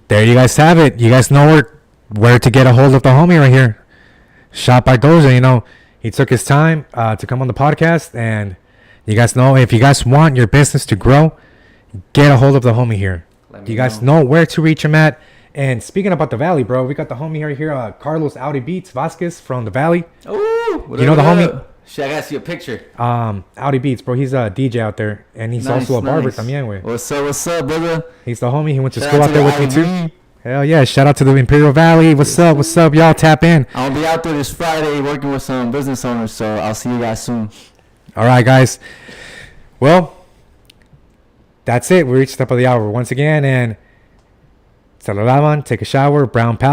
Speaker 1: There you guys have it. You guys know where to get a hold of the homie right here. Shot by Doza, he took his time to come on the podcast, and you guys know if you guys want your business to grow, get a hold of the homie here. You guys know where to reach him at. And speaking about the Valley, bro, we got the homie right here, Carlos Audi Beats Vasquez from the Valley.
Speaker 2: Ooh,
Speaker 1: You know the homie?
Speaker 2: Shit, I gotta see a picture.
Speaker 1: Audi Beats, bro. He's a DJ out there, and he's also a barber también, güey.
Speaker 2: What's up, brother?
Speaker 1: He's the homie. He went to
Speaker 2: Shout
Speaker 1: school
Speaker 2: out
Speaker 1: out
Speaker 2: to
Speaker 1: there
Speaker 2: the
Speaker 1: with me too.
Speaker 2: IB.
Speaker 1: Hell yeah! Shout out to the Imperial Valley. What's up, y'all? Tap in.
Speaker 2: I'm gonna be out there this Friday working with some business owners, so I'll see you guys soon.
Speaker 1: All right, guys. Well, that's it. We reached the top of the hour once again, and se lo lavan, take a shower, brown powder.